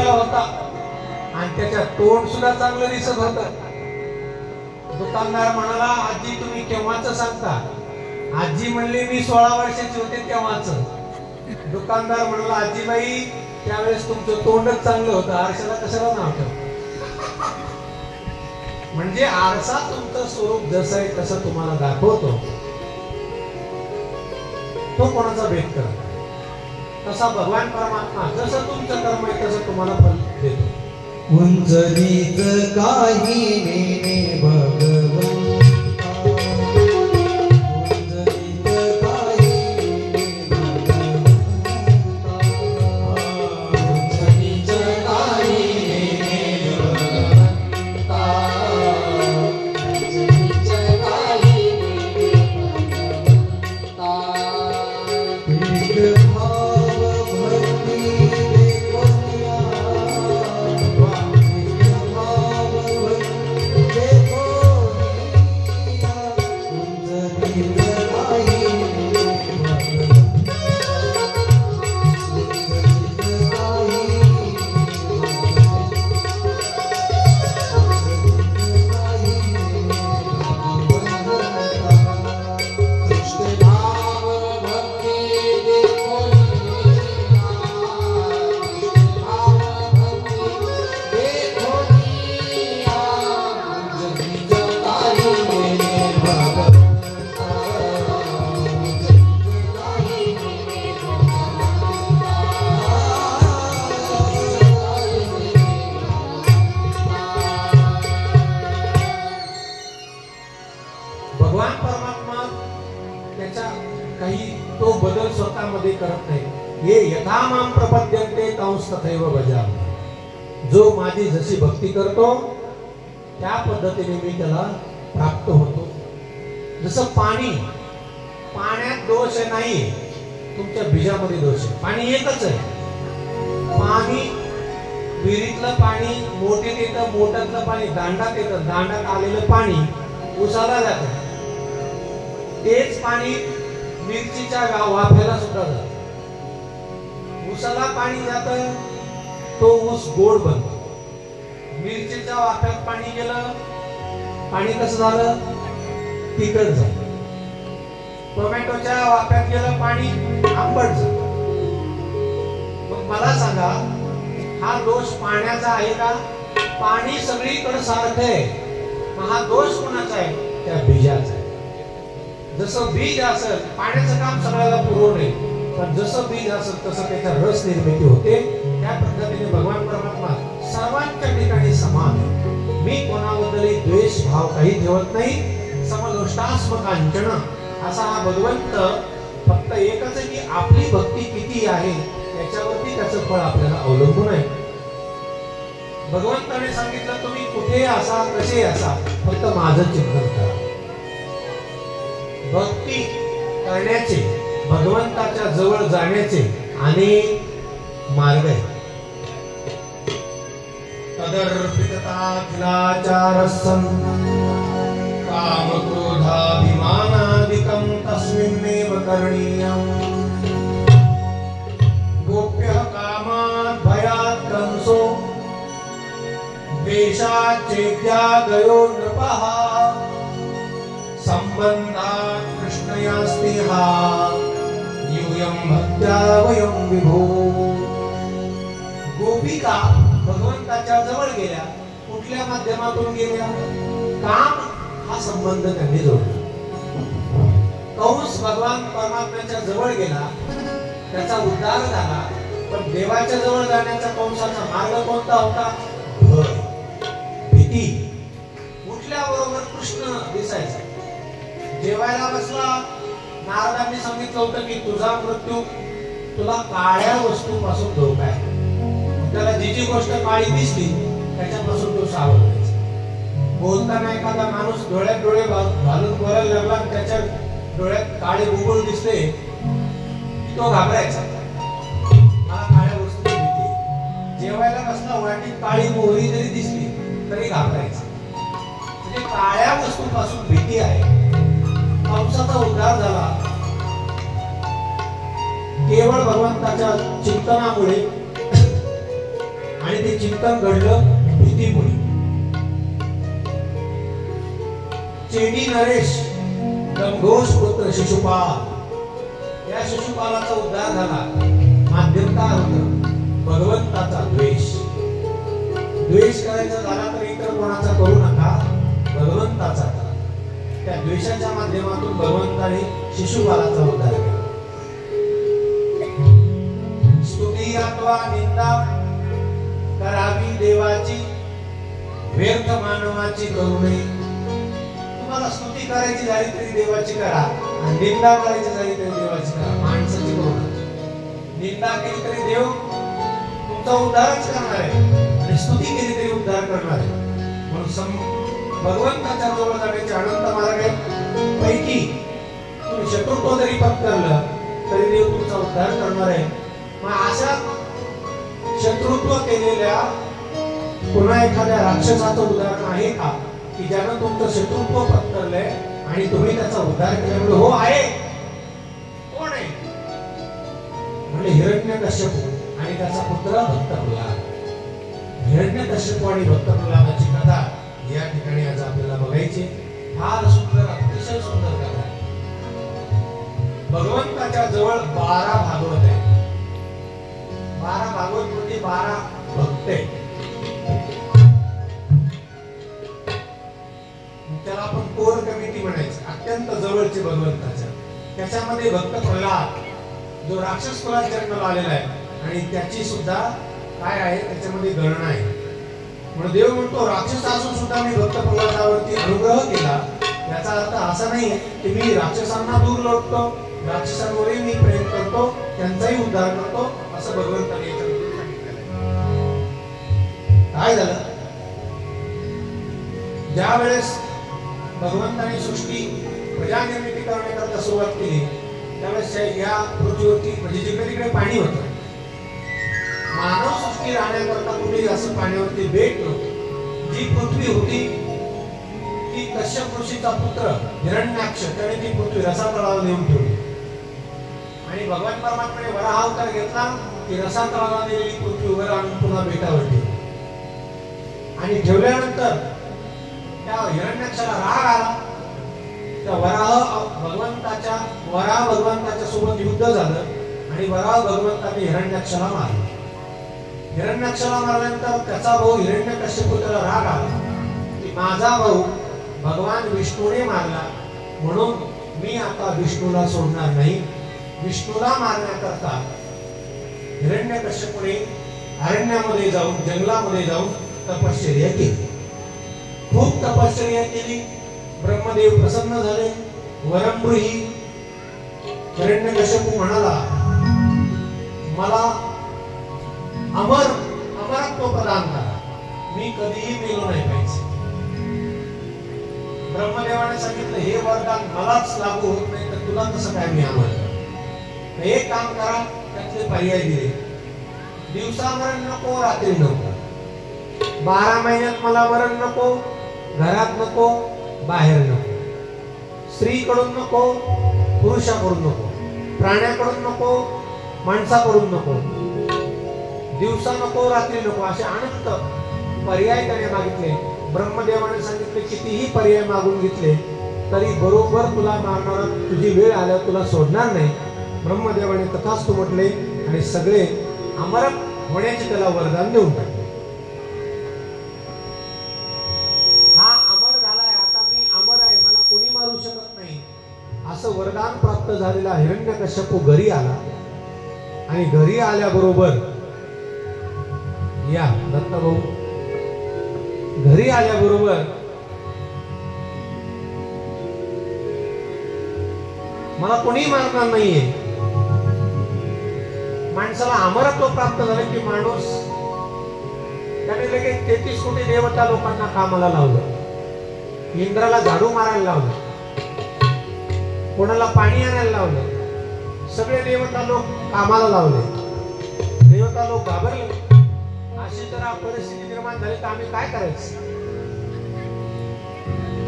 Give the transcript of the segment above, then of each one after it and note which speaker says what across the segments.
Speaker 1: रुपयाला होता आणि त्याच्या तोंड सुद्धा चांगलं दिसत होतं. दुकानदार म्हणाला, आजी तुम्ही केव्हाच सांगता? आजी म्हणली, मी 16 वर्षाची होते तेव्हाच. दुकानदार म्हणाला, आजीबाई त्यावेळेस तुमचं तोंडच चांगलं होतं, आरशाला कशाला नाव ठेवलं? म्हणजे आरसा तुमचं स्वरूप जसं आहे तसं तुम्हाला दाखवतो. तो कोणाचा भेद करत तसा भगवान परमात्मा जसं तुमचं कर्म आहे तसं तुम्हाला फल देतो.
Speaker 2: उंचनीच काही नेने भगवंता, उंचनीच काही नेने भगवंता, उंचनीच काही नेने भगवंता, उंचनीच काही नेने भगवंता.
Speaker 1: भगवान परमात्मा त्याचा काही तो बदल स्वतःमध्ये करत नाही. ये यथा माम प्रपद्यन्ते तंस तथैव भजामि. जो माझी जशी भक्ती करतो त्या पद्धतीने मी त्याला प्राप्त होतो. जसं पाण्यात दोष नाही, तुमच्या बीजामध्ये दोष आहे. पाणी एकच आहे. पाणी विहिरीतलं पाणी मोठे येतं, मोठ्यातलं पाणी दांडात येतं, दांडात आलेलं पाणी उसाला जातं. तेच पाणी मिरचीच्या वाफ्याला सुद्धा जातं. उसाला पाणी जातं, तो ऊस गोड बनतो. मिरचीच्या वाफ्यात पाणी गेलं, पाणी कसं झालं? तिखट झालं. टोमॅटोच्या वाफ्यात गेलं, पाणी आंबट झालं. मग मला सांगा, हा दोष पाण्याचा आहे का? पाणी सगळीकडे सारखं आहे. हा दोष कोणाचा आहे? त्या बीजाचा आहे. जसं बीज असेल, पाण्याचं काम सगळ्याला पुरवणे, पण जसं बीज असेल तसं त्याच्या रस निर्मिती होते. त्या पद्धतीने भगवान परमात्मा सर्वांच्या ठिकाणी समान आहे. मी कोणाबद्दलही द्वेष भाव काही ठेवत नाही. समलोष्टास्म कांचन असा हा भगवंत फक्त एकच आहे की आपली भक्ती किती आहे त्याच्यावरती त्याचं फळ आपल्याला अवलंबून आहे. भगवंताने सांगितलं, तुम्ही कुठे असा कसे असा, फक्त माझं चिंतन करा. भक्ती करण्याचे, भगवंताच्या जवळ जाण्याचे अनेक मार्ग आहेत. तदर्पितताखिलाचारस्सन् कामक्रोधाभिमानादिकं तस्मिन्नेव करणीयम्. गोप्यः कामात् भयात् कंसो द्वेषाच्चेत्यागयो नृपः. संबंधात् कृष्णया स्नेहा यूयं भक्त्या वयं विभो. गोपिका भगवंताच्या जवळ गेल्या. कुठल्या माध्यमातून गेल्या? काम हा संबंध त्यांनी जोडला. कंस भगवान परमात्म्याच्या जवळ गेला, त्याचा उद्धार झाला. पण देवाच्या जवळ जाण्याचा कंसाचा मार्ग कोणता होता? भय, भीती. उठल्याबरोबर कृष्ण दिसायचा. जेवायला बसला, नारदांनी सांगितलं होतं की तुझा मृत्यू तुला काळ्या वस्तूपासून धोका आहे. त्याला जी जी गोष्ट काळी दिसली त्याच्यापासून तो सावध व्हायचा. बोलताना एखादा माणूस डोळ्यात डोळे घालून बोलायला लागला, त्याच्या डोळ्यात काळे बुबुळ दिसले, तो घाबरायचा. मला काळ्या वस्तूची भीती. जेवायला बसला, वाटीत काळी मोहरी जरी दिसली तरी घाबरायचा. म्हणजे काळ्या वस्तूपासून भीती आहे. कंसाचा उद्धार झाला केवळ भगवंताच्या चिंतनामुळे. आणि ते चिंतन घडलं भीतीमुळे. चेडी नरेश गंगोष पुत्र शिशुपाल, या शिशुपालाचा उद्धार झाला. माध्यम काय होतं? भगवंताचा द्वेष. द्वेष करायचा झाला तर इतर कोणाचा करू नका, भगवंताचा करा. त्या द्वेषाच्या माध्यमातून भगवंताने शिशुपालाचा उद्धार केला. स्तुती अथवा निंदा करावी देवाची, व्यर्थ मानवाची करू नये. तुम्हाला स्तुती करायची झाली तरी देवाची करा, आणि निंदा करायची झाली तरी देवाची करा, माणसाची करू नका. निंदा केली तरी देव तुमचा उद्धारच करणार आहे, आणि स्तुती केली तरी उद्धार करणार आहे. म्हणून भगवंताच्या जवळ जाण्याचे अनंत मार्ग आहेत. पैकी तुम्ही शत्रुत्व जरी पत्करलं तरी देव तुमचा उद्धार करणार आहे. मग अशा शत्रुत्व केलेल्या पुन्हा एखाद्या राक्षसाचं उदाहरण आहे का की ज्यानं तुमचं शत्रुत्व पत्करलंय आणि तुम्ही त्याचा उद्धार केल्यामुळे? हो आहे. कोण आहे? म्हणजे हिरण्यकश्यप आणि त्याचा पुत्र भक्त प्रल्हाद. हिरण्यकश्यप आणि भक्त प्रल्हादाची कथा या ठिकाणी आज आपल्याला बघायची. फार सुंदर, अतिशय सुंदर कथा आहे. भगवंताच्या जवळ 12 भागवत आहे. 12 भागवत म्हणजे 12 भक्त आहेत. त्याला आपण कोर कमिटी म्हणायचं, अत्यंत जवळचे भगवंताच्या. त्याच्यामध्ये भक्त प्रल्हाद जो राक्षस कुलात जन्माला आलेला आहे, आणि त्याची सुद्धा काय आहे त्याच्यामध्ये गणना आहे. म्हणून देव म्हणतो राक्षस असून सुद्धा मी भक्त प्रल्हादावरती अनुग्रह केला. याचा अर्थ असा नाही की मी राक्षसांना दूर लोटतो, राक्षसांवरही मी प्रेम करतो, त्यांचाही उद्धार करतो, असं भगवंताने याच्यामध्ये सांगितलेलं आहे. काय झालं? ज्या वेळेस भगवंताने सृष्टी प्रजा निर्मिती करण्याकरता सुरुवात केली, त्यावेळेस या पृथ्वीवरती म्हणजे जिकडे तिकडे पाणी होतं. मानव सृष्टी राहण्याकरता कुठेही असं पाण्यावरती बेट नव्हतं. जी पृथ्वी होती ती कश्यप ऋषीचा पुत्र हिरण्याक्ष त्याने ती पृथ्वी रसातळाला नेऊन ठेवली. आणि भगवान परमात्म्याने वराह अवतार घेतला की रसातळाला नेलेली पृथ्वी वर आणून पुन्हा बेटावर ठेवली. आणि ठेवल्यानंतर त्या हिरण्याक्षाला राग आला. त्या वराह भगवंताच्या सोबत युद्ध झालं आणि वराह भगवंताने हिरण्याक्षाला मारलं. हिरण्याक्षाला मारल्यानंतर त्याचा भाऊ हिरण्यकश्यप त्याला राग आला की माझा भाऊ भगवान विष्णूने मारला, म्हणून मी आता विष्णूला सोडणार नाही. विष्णूला मारण्याकरता हिरण्यकश्यपने अरण्यामध्ये जाऊन, जंगलामध्ये जाऊन तपश्चर्या केली. खूप तपश्चर्या केली. ब्रह्मदेव प्रसन्न झाले. वरंब्रूही हिरण्यकश्यप म्हणाला मला अमरत्व प्रदान करा, मी कधीही मेलो नाही पाहिजे. ब्रह्मदेवाने सांगितलं हे वरदान मलाच लागू होत नाही तर तुला कसं काय मी अमर? एक काम करा, त्यातले पर्याय दिले. दिवसा मरण नको, रात्री नको, 12 महिन्यात मला मरण नको, घरात नको, बाहेर नको, स्त्रीकडून नको, पुरुषाकडून नको, प्राण्याकडून नको, माणसाकडून नको, दिवसा नको, रात्री नको, असे अनंत पर्याय त्याने मागितले. ब्रह्मदेवाने सांगितले कितीही पर्याय मागून घेतले तरी बरोबर तुला मारणार, तुझी वेळ आल्यावर तुला सोडणार नाही. ब्रह्मदेवाने तथास्तु म्हटले आणि सगळे अमर होण्याचे त्याला वरदान देऊन टाकले. हा अमर झालाय, आता मी अमर आहे, मला कोणी मारू शकत नाही, असं वरदान प्राप्त झालेला हिरण्यकश्यप घरी आला. आणि घरी आल्याबरोबर या दत्तभाऊ घरी आल्याबरोबर मला कोणी मारणार नाहीये. माणसाला अमरत्व प्राप्त झालं की माणूस त्याने लगेच 33 कोटी देवता लोकांना कामाला लावलं. इंद्राला झाडू मारायला लावलं, कोणाला पाणी आणायला लावलं, सगळे देवता लोक कामाला लावले. देवता लोक घाबरले. अशी जर परिस्थिती निर्माण झाली तर आम्ही काय करायचं?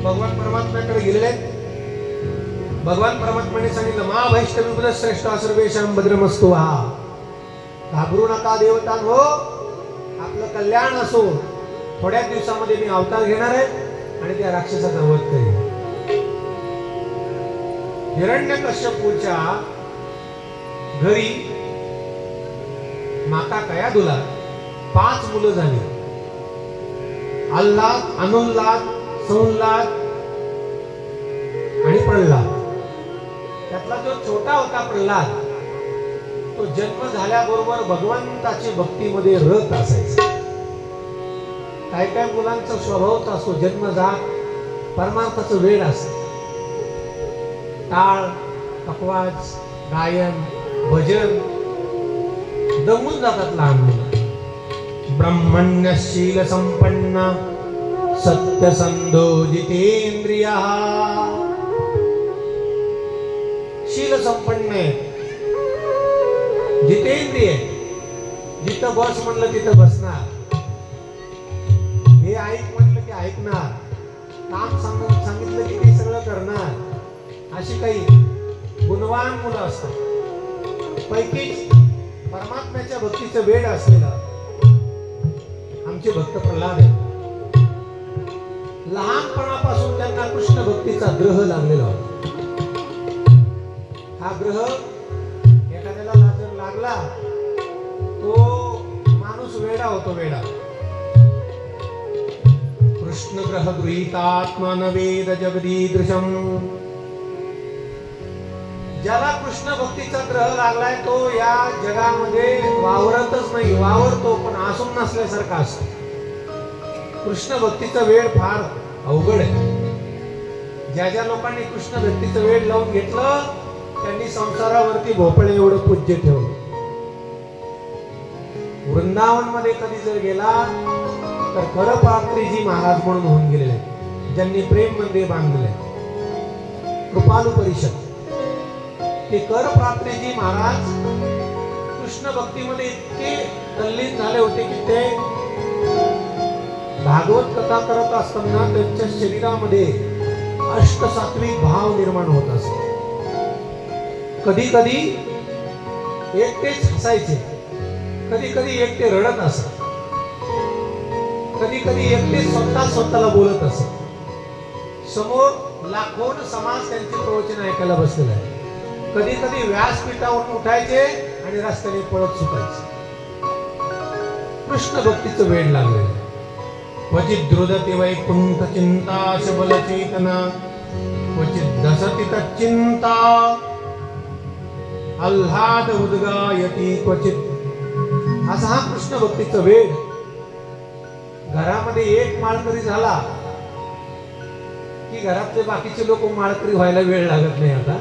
Speaker 1: भगवान परमात्म्याकडे गेलेले. भगवान परमात्म्याने सांगितलं मा वैष्णवी श्रेष्ठ सर्वेशां भद्रमस्तु. घाबरू नका देवतांनो, आपलं कल्याण असो, थोड्या दिवसामध्ये मी अवतार घेणार आहे आणि त्या राक्षसाचा वध करेन. हिरण्यकश्यपूच्या घरी माता कयाधूला 5 मुलं झाली. आल्हाद, अनुल्लाद, संल्लाद आणि प्रल्हाद. त्यातला जो छोटा होता प्रल्हाद, तो जन्म झाल्याबरोबर भगवंताची भक्तीमध्ये रत असायचा. काय काय मुलांचा स्वभावच असतो, जन्मजात परमार्थाचं वेळ असतं. टाळ, पकवाज, गायन, भजन दमून जातात लहान मुलं. ब्रह्मण्यशील संपन्न सत्यसंधो जितेंद्रिय. शील संपन्न आहे, जितेंद्रिय. जिथं बस म्हणलं तिथं बसणार, हे ऐक म्हटलं की ऐकणार, काम सांगितलं की ते सगळं करणार. अशी काही गुणवान मुलं असतात. पैकीच परमात्म्याच्या भक्तीचं वेड असलेला आमचे भक्त प्रल्हाद आहे. लहानपणापासून त्यांना कृष्ण भक्तीचा ग्रह लागलेला होता. हा ग्रह एखाद्याला जर लागला, तो माणूस वेडा होतो, वेडा. कृष्ण ग्रह गृहीतात्मा न वेद जगदीदृशम. ज्याला कृष्ण भक्तीचा ग्रह लागलाय तो या जगामध्ये वावरतच नाही, वावरतो पण असून नसल्यासारखा असतो. कृष्ण भक्तीचा वेळ फार अवघड आहे. ज्या ज्या लोकांनी कृष्ण भक्तीचं वेळ लावून घेतलं, त्यांनी संसारावरती भोपळे एवढं पूज्य ठेवलं. वृंदावन मध्ये कधी जर गेला तर करपात्रीजी महाराज म्हणून होऊन गेलेले, ज्यांनी प्रेम मंदिर बांधले, कृपालू परिषद. ते करपात्रीजी महाराज कृष्ण भक्तीमध्ये इतके तल्लीन झाले होते की ते भागवत कथा करत असताना त्यांच्या शरीरामध्ये अष्टसात्विक भाव निर्माण होत असत. कधी कधी एकटेच हसायचे, कधी कधी एकटे रडत असत, कधी कधी एकटे स्वतःला बोलत असत. समोर लाखोन समाज त्यांचे प्रवचन ऐकायला बसलेला आहे. कधी कधी व्यासपीठावरून उठायचे आणि रस्त्याने पळत सुटायचे. कृष्ण भक्तीचं वेळ लागलेलं. क्वचित द्रुदति वैकुंठ चिंता शबल चेतना, क्वचित दसति तच्चिंता आल्हाद उद्गायती क्वचित. असा हा कृष्ण भक्तीचा वेळ. घरामध्ये एक माळकरी झाला की घरातले बाकीचे लोक माळकरी व्हायला वेळ लागत नाही आता.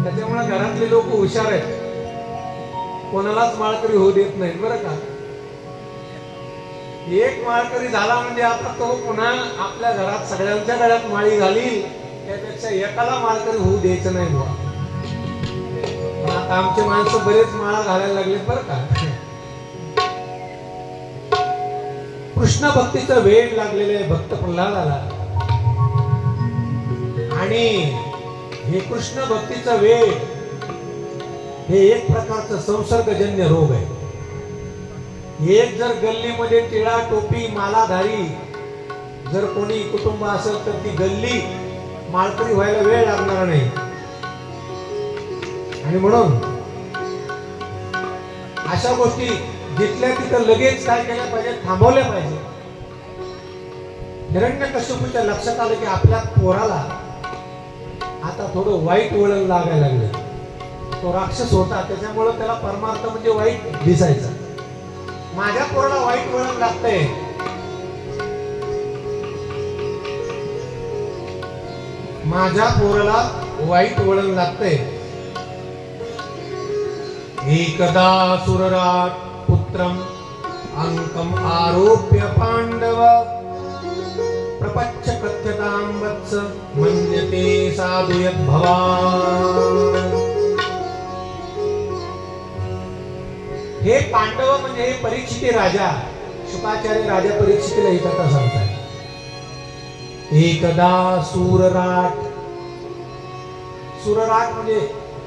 Speaker 1: त्याच्यामुळे घरातले लोक हुशार आहेत, कोणालाच माळकरी होऊ देत नाही बरं का. एक माळकरी झाला म्हणजे आता तो पुन्हा आपल्या घरात सगळ्यांच्या गळ्यात माळी घालील, त्यापेक्षा एकाला माळकरी होऊ द्यायचं नाही बुवा. आता आमचे माणसं बरेच माळा घालायला लागले बरं का. कृष्ण भक्तीचा वेळ लागलेले भक्त प्रल्हादाला. आणि हे कृष्ण भक्तीचा वेळ हे एक प्रकारचं संसर्गजन्य रोग आहे. एक जर गल्लीमध्ये टिळा टोपी मालाधारी जर कोणी कुटुंब असेल तर ती गल्ली माळकरी व्हायला वेळ लागणार नाही. आणि म्हणून अशा गोष्टी जिथल्या तिथं लगेच काय केल्या पाहिजे, थांबवल्या पाहिजे. हिरण्यकश्यपूच्या लक्षात आलं की आपल्या पोराला आता थोडं वाईट वळण लागायला लागलं. तो राक्षस होता, त्याच्यामुळे त्याला परमार्थ म्हणजे वाईट दिसायचा. माझ्या पोराला वाईट वळण लागतंय, माझ्या पोराला वाईट वळण लागतंय. एकदा सुरराट पुत्रम अंकम आरोप्य पांडव प्रपच्छ कथ्यतां वत्स मन्यते साधु यद्भवान्. हे पांडव म्हणजे हे परीक्षित राजा, शुकाचार्य राजा परीक्षितला ही कथा सांगतात. एकदा सूरराट, सूरराट म्हणजे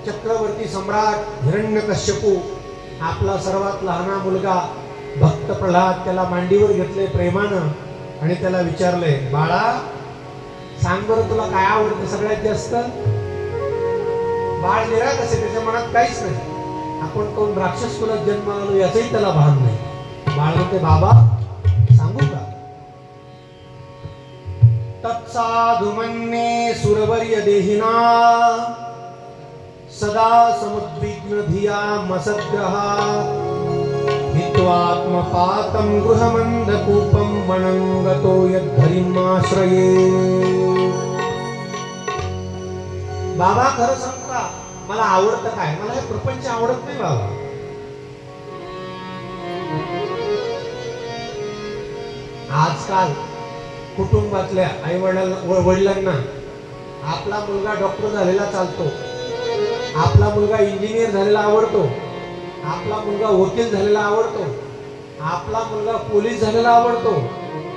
Speaker 1: चक्रवर्ती सम्राट हिरण्यकश्यपू आपला सर्वात लहाना मुलगा भक्त प्रल्हाद त्याला मांडीवर घेतले प्रेमानं आणि त्याला विचारले, बाळा सांग बरं तुला काय आवडतं सगळ्यात जास्त. बाळ निराश असे, त्याच्या मनात काहीच नाही. आपण कोण राक्षस कुलात जन्माला आलो याचंही त्याला भान नाही. बाळ म्हणते, बाबा सांगू का. तत्साधु मन्ये सुरवर्य देहिना सदा समुद्विग्न धिया मसद्ग्रहा हित्वात्मपातं गृहमन्धकूपं वनं गतो यद्धरिमाश्रये. बाबा खरं सांगू का, मला आवडतं काय. मला हे प्रपंच आवडत नाही बाबा. आजकाल कुटुंबातल्या आई वडिलांना आपला मुलगा डॉक्टर झालेला चालतो, आपला मुलगा इंजिनियर झालेला आवडतो, आपला मुलगा वकील झालेला आवडतो, आपला मुलगा पोलीस झालेला आवडतो,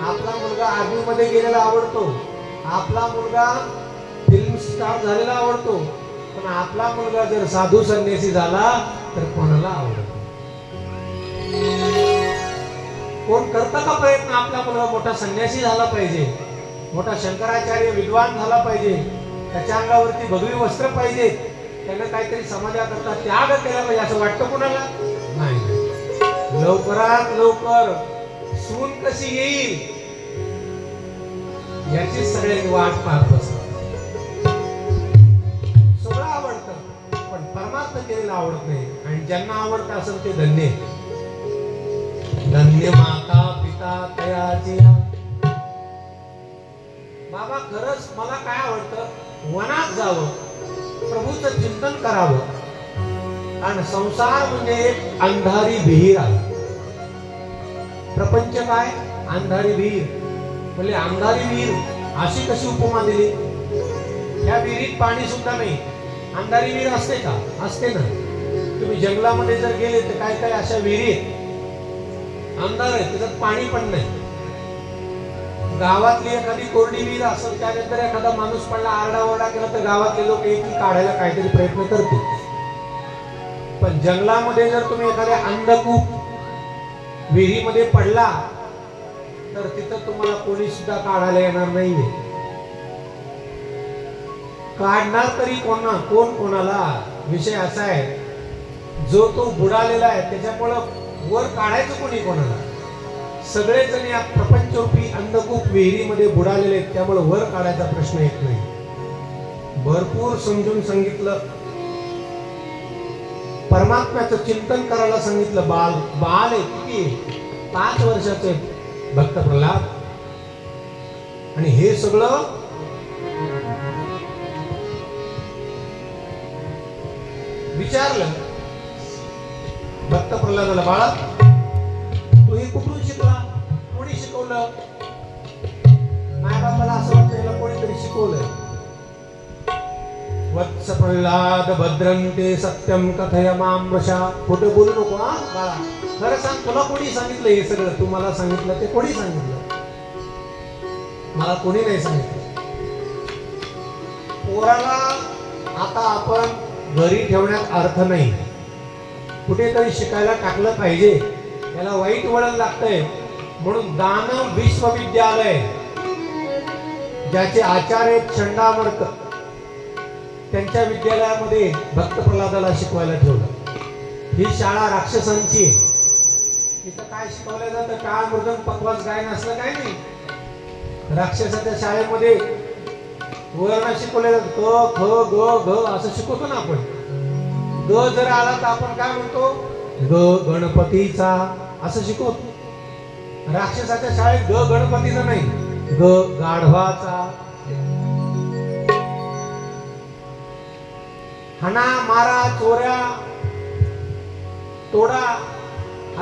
Speaker 1: आपला मुलगा आर्मी मध्ये गेलेला आवडतो, आपला मुलगा फिल्म स्टार झालेला आवडतो. पण आपला मुलगा जर साधू संन्यासी झाला तर कोणाला आवडतो. कोण करतं का प्रयत्न आपला मुलगा मोठा संन्यासी झाला पाहिजे, मोठा शंकराचार्य विद्वान झाला पाहिजे, त्याच्या अंगावरती भगवी वस्त्र पाहिजे, त्यानं काहीतरी समाजाकरता त्याग केला पाहिजे असं वाटतं कोणाला नाही. लवकरात लवकर सून कशी येईल याची सगळ्यांनी वाट पाहत असतात. सगळं आवडतं पण परमार्थ केलेलं आवडत नाही. आणि ज्यांना आवडतं असेल ते धन्य. धन्य माता पिता तयाची. बाबा खरंच मला काय आवडतं, वनात जावं, प्रभूचं चिंतन करावं. कारण संसार म्हणजे एक अंधारी विहीर आहे. प्रपंच काय अंधारी विहीर. म्हणजे अंधारी विहीर अशी कशी उपमा दिली. या विहिरीत पाणी सुद्धा नाही. अंधारी विहीर असते का, असते ना. तुम्ही जंगलामध्ये जर गेले तर काय काय अशा विहिरी अंधार आहे, त्याच्यात पाणी पण नाही. गावातली एखादी कोरडी विहीर असेल, त्यानंतर एखादा माणूस पडला, आरडाओरडा केला तर गावातले लोक येतील काढायला काहीतरी प्रयत्न करतील. पण जंगलामध्ये जर तुम्ही एखाद्या अंधकूप विहिरीमध्ये पडला तर तिथं तुम्हाला कोणी सुद्धा काढायला येणार नाहीये. काढणार तरी कोण कोणाला. विषय असा आहे, जो तो बुडालेला आहे त्याच्यामुळं वर काढायचं कोणी कोणाला. सगळेजण या प्रपंचरूपी अंधकूप विहिरीमध्ये बुडालेले आहेत, त्यामुळे वर काढायचा प्रश्न येत नाही. भरपूर समजून सांगितलं, परमात्म्याचं चिंतन करायला सांगितलं. बाल आहे किती 5 वर्षाचे भक्त प्रल्हाद. आणि हे सगळं विचारलं भक्त प्रल्हादाला, बाळा तू हे कुठून शिकला, कोणी शिकवलं. मायबापाला असं वाटतं याला कोणीतरी शिकवलंय. वत्स प्रल्हाद भद्रंते सत्यम कथय मां वृषा. खोटं बोलू नको हा बाळा, खरं सांग तुला कोणी सांगितलं हे सगळं. तू मला सांगितलं ते कोणी सांगितलं. मला कोणी नाही सांगितलं. पोराला आता आपण घरी ठेवण्यात अर्थ नाही, कुठेतरी शिकायला टाकलं पाहिजे. याला वाईट वळण लागतंय म्हणून दानव विश्वविद्यालय ज्याचे आचार्य चंडामर्क त्यांच्या विद्यालयामध्ये भक्त प्रल्हादाला शिकवायला ठेवलं. ही शाळा राक्षसांची. इथं काय शिकवलं जातं, टाळ मृदंग पकवाज गायन असलं काय नाही. राक्षसाच्या शाळेमध्ये वर्ण शिकवले जातात. क ख ग घ असं शिकवतो ना आपण. ग जर आला तर आपण काय म्हणतो, ग गणपतीचा असं शिकवतो. राक्षसाच्या शाळेत ग गणपतीचा नाही, ग गाढवाचा. हाना मारा चोऱ्या तोडा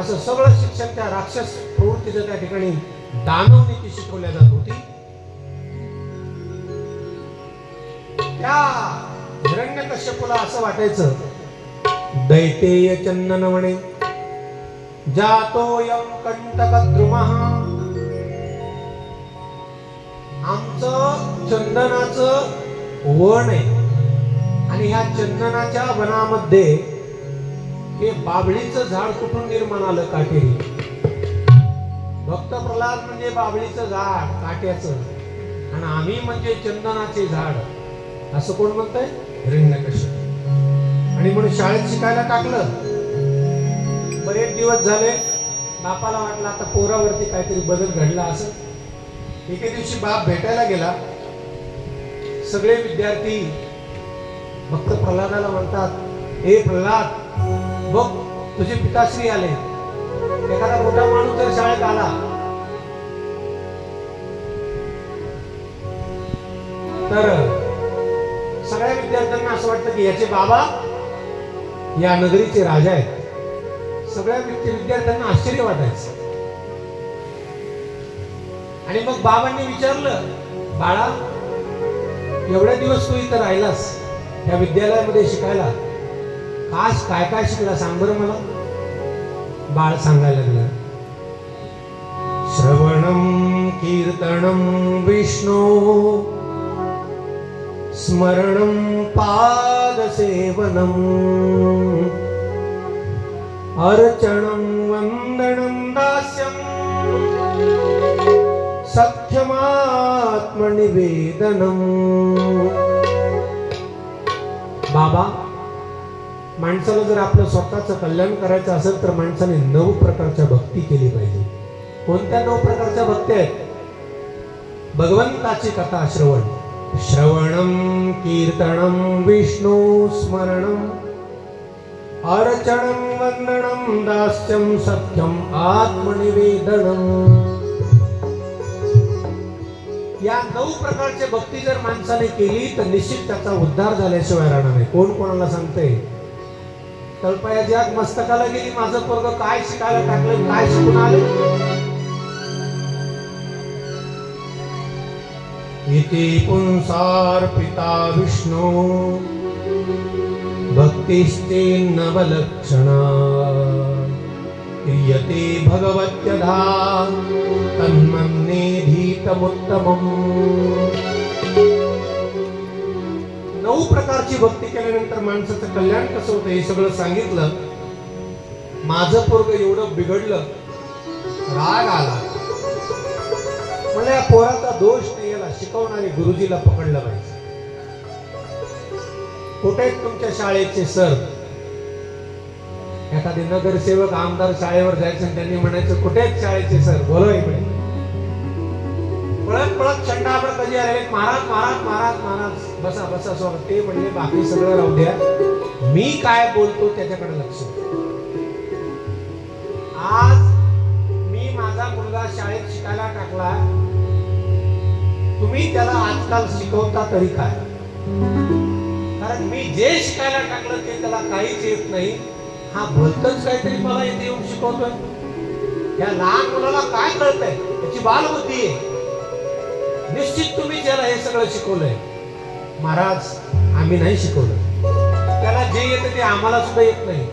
Speaker 1: असं सगळं शिक्षण त्या राक्षस प्रवृत्तीच्या त्या ठिकाणी दानव नीती शिकवल्या जात होती. त्या हिरण्यकश्यपूला असं वाटायचं, दैतेय चंदन म्हणे जातोयम कंटकद्रुमः. आमचं चंदनाचं वन आहे आणि ह्या चंदनाच्या वनामध्ये हे बाभळीचं झाड कुठून निर्माण आलं काटेरी? भक्त प्रल्हाद म्हणजे बाभळीचं झाड काट्याचं, आणि आम्ही म्हणजे चंदनाचे झाड, असं कोण म्हणतंय? हिरण्यकश्यप. आणि म्हणून शाळेत शिकायला टाकलं. बरेच दिवस झाले, बापाला वाटलं आता पोरावरती काहीतरी बदल घडला असं. एके दिवशी बाप भेटायला गेला. सगळे विद्यार्थी भक्त प्रल्हादाला म्हणतात, हे प्रल्हाद बघ, तुझे पिताश्री आले. एखादा मोठा माणूस जर शाळेत आला तर सगळ्या विद्यार्थ्यांना असं वाटतं की याचे बाबा या नगरीचे राजा आहेत. सगळ्या विद्यार्थ्यांना आश्चर्य वाटायचं. आणि मग बाबांनी विचारलं, बाळा एवढे दिवस तू इथं राहिलास या विद्यालयामध्ये शिकायला, आज काय काय शिकला सांग बरं मला. बाळ सांगायला लागलं, श्रवणं कीर्तनं विष्णु, स्मरणं पादसेवनं, अर्चनं वंदनं दास्यं, सख्यमात्मनिवेदनं. बाबा, माणसाला जर आपलं स्वतःचं कल्याण करायचं असेल तर माणसाने 9 प्रकारच्या भक्ती केली पाहिजे. कोणत्या 9 प्रकारच्या भक्ती आहेत? भगवंताची कथा श्रवण, श्रवणं कीर्तनं विष्णु, स्मरणं अर्चनं वंदनं दास्यं, सख्यं आत्मनिवेदनं. या 9 प्रकारच्या भक्ती जर माणसाने केली तर निश्चित त्याचा उद्धार झाल्याशिवाय राहणार नाही. कोण कोणाला सांगते? तळपायाची आग मस्तकाला गेली. माझं पोरग काय शिकायला टाकलं, काय शिकून आलं? इति पुंसार्पिता विष्णु, भक्तिस्ते नवलक्षणा, क्रियते भगवत्यधा तन्मन्येधीतमुत्तमम्. 9 प्रकारची भक्ती केल्यानंतर माणसाचं कल्याण कसं होतं हे सगळं सांगितलं. माझं पोरग एवढं बिघडलं, राग आला. म्हणजे या पोराचा दोष नाही, याला शिकवणारे गुरुजीला पकडलं पाहिजे. कुठे तुमच्या शाळेचे सर? एखादे नगरसेवक आमदार शाळेवर जायचं आणि त्यांनी म्हणायचं, कुठे शाळेचे सर, बोलो इकडे. पळत पळत चंडाभर कधी आले, महाराज महाराज महाराज महाराज, बसा बसा स्वागत. ते म्हणले बाकी सगळं राहू द्या, मी काय बोलतो त्याच्याकडे लक्ष द्या. आज मी माझा मुलगा शाळेत शिकायला टाकला, तुम्ही त्याला आजकाल शिकवता तरी काय? कारण मी जे शिकायला टाकलं ते त्याला काहीच येत नाही. हा भलतच काहीतरी मला इथे येऊन शिकवतोय. या लहान मुलाला काय कळतंय? त्याची बालबुद्धी आहे. निश्चित तुम्ही त्याला हे सगळं शिकवलंय. महाराज, आम्ही नाही शिकवलं. त्याला जे येतं ते आम्हाला सुद्धा येत नाही.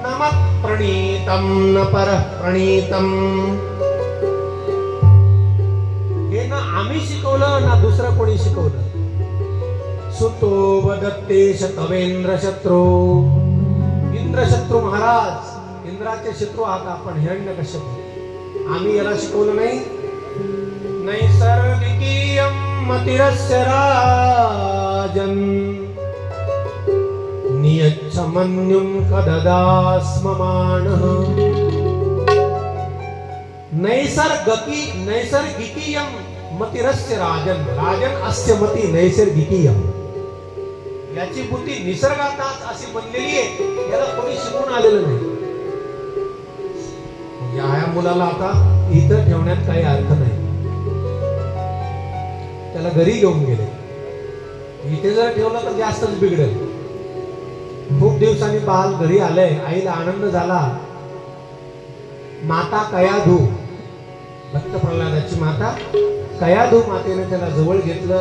Speaker 1: नमः प्रणीतम न परः प्रणीतम. हे ना आम्ही शिकवलं ना दुसरं कोणी शिकवलं. सुतो वदत्ते शतवेंद्र शत्रू. इंद्रशत्रू महाराज, इंद्राचे शत्रू आहात आपण, हिरण्यकश्यप. आम्ही याला शिकवलं नाही. नैसर्गिकीयं मतिरस्य राजन्, नियच्छमन्युं कददास्ममानः. नैसर्गिकीयं मतिरस्य राजन्. राजन् अस्य मति नैसर्गिकीयं. याची बुद्धी निसर्गातच अशी बनलेली आहे, याला कोणी शिकून आलेलं नाही. या मुलाला आता इथं ठेवण्यात काही अर्थ नाही. त्याला घरी घेऊन गेले. इथे जर ठेवलं तर जास्तच बिघडेल. खूप दिवसांनी बाल घरी आलंय. आईला आनंद झाला. माता कयाधू, भक्त प्रल्हादाची माता कयाधू मातेने त्याला जवळ घेतलं,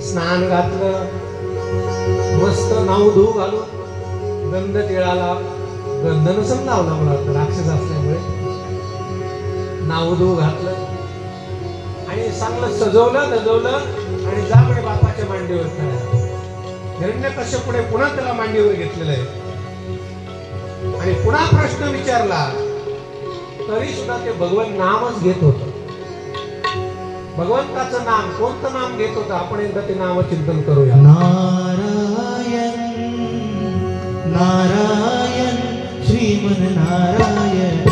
Speaker 1: स्नान घातलं, मस्त नाव धू घालून गंध टिळाला. गंध नसं लावला, मला वाटतं राक्षस असल्यामुळे. नाव धू घातलं आणि चांगलं सजवलं धजवलं आणि जा म्हणे बापाच्या मांडीवर खेळायला. हिरण्यकश्यपूने पुन्हा त्याला मांडीवर घेतलेलं आहे आणि पुन्हा प्रश्न विचारला तरी सुद्धा ते भगवान नामच घेत होत. भगवंताचं नाम कोणतं नाम घेत होतं आपण एकदा ते नाम चिंतन करूया.
Speaker 2: नारायण नारायण श्रीमन नारायण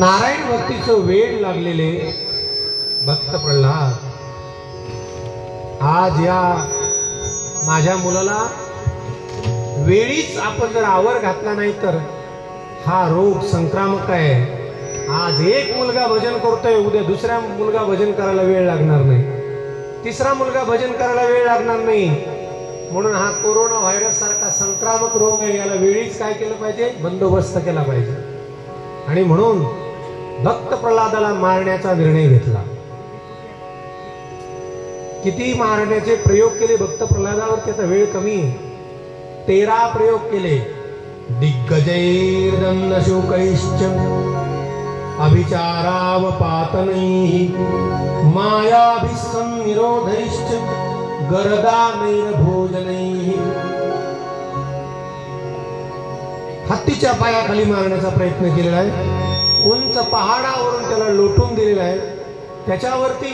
Speaker 1: नारायण भक्तीचं वेळ लागलेले भक्त प्रल्हाद आज या माझ्या मुलाला वेळीच आपण जर आवर घातला नाही तर हा रोग संक्रामक आहे. आज एक मुलगा भजन करतोय उद्या दुसरा मुलगा भजन करायला वेळ लागणार नाही, तिसरा मुलगा भजन करायला वेळ लागणार नाही. म्हणून हा कोरोना व्हायरस सारखा संक्रामक रोग आहे, याला वेळीच काय केलं पाहिजे, बंदोबस्त केला पाहिजे. आणि म्हणून भक्त प्रल्हादाला मारण्याचा निर्णय घेतला. किती मारण्याचे प्रयोग केले भक्त प्रल्हादावर, त्याचा वेळ कमी, 13 प्रयोग केले. दिग्गजैर्दन्नशोकैश्च अभिचारावपातनैः मायाभिसंनिरोधैश्च गरदानैर्भोजनैः. हत्तीच्या पायाखाली मारण्याचा प्रयत्न केलेला आहे. उंच पहाडावरून त्याला लोटून दिलेला आहे. त्याच्यावरती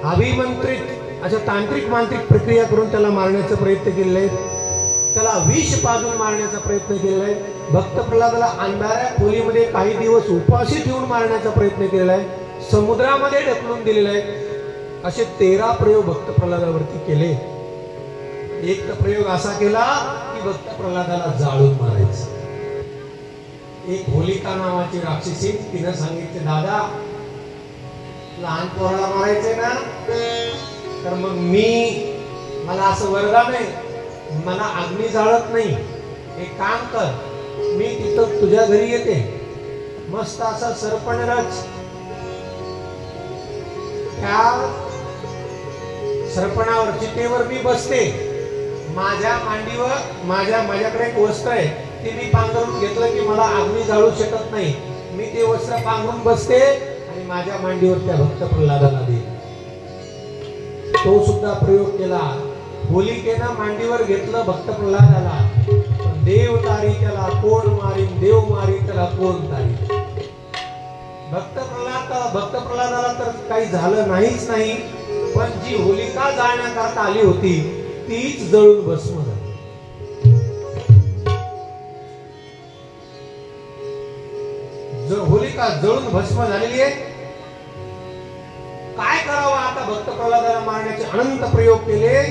Speaker 1: अभिमंत्रित अशा तांत्रिक मांत्रिक प्रक्रिया करून त्याला मारण्याचा प्रयत्न केलेला आहे. त्याला विष पाजून मारण्याचा प्रयत्न केलेला आहे. भक्त प्रल्हादाला अंधाऱ्या खोलीमध्ये काही दिवस उपाशी ठेवून मारण्याचा प्रयत्न केलेला आहे. समुद्रामध्ये ढकलून दिलेला आहे. असे 13 प्रयोग भक्त प्रल्हादावरती केले. एक तर प्रयोग असा केला की भक्त प्रल्हादाला जाळून मारायचं. एक होलिका नावाची राक्षसी, तिनं सांगितले, दादा लहान पोराला मारायचंय ना, तर मग मला असं वरदान आहे, मला अग्नी जाळत नाही. एक काम कर, मी तिथं तुझ्या घरी येते, मस्त असा सरपण रच, त्या सरपणावर चितेवर मी बसते, माझ्या मांडीवर माझ्याकडे एक वस्त्र आहे, ते मी पांघरून घेतलं की मला अग्नी जाळू शकत नाही. मी ते वस्त्र पांघरून बसते आणि माझ्या मांडीवर त्या भक्त प्रल्हादाला दे. तो सुद्धा प्रयोग केला. होलिकेनं मांडीवर घेतलं भक्त प्रल्हादाला, पण देव तारी त्याला कोण मारीन, देव मारी त्याला कोण तारी. भक्त प्रल्हादाला तर काही झालं नाहीच नाही, पण जी होलिका जाळण्याकरता आली होती तीच जळून भस्म झाली. होलिका जळून भस्म झालेली आहे. काय करावं आता? भक्त प्रल्हादाला मारण्याचे अनंत प्रयोग केले,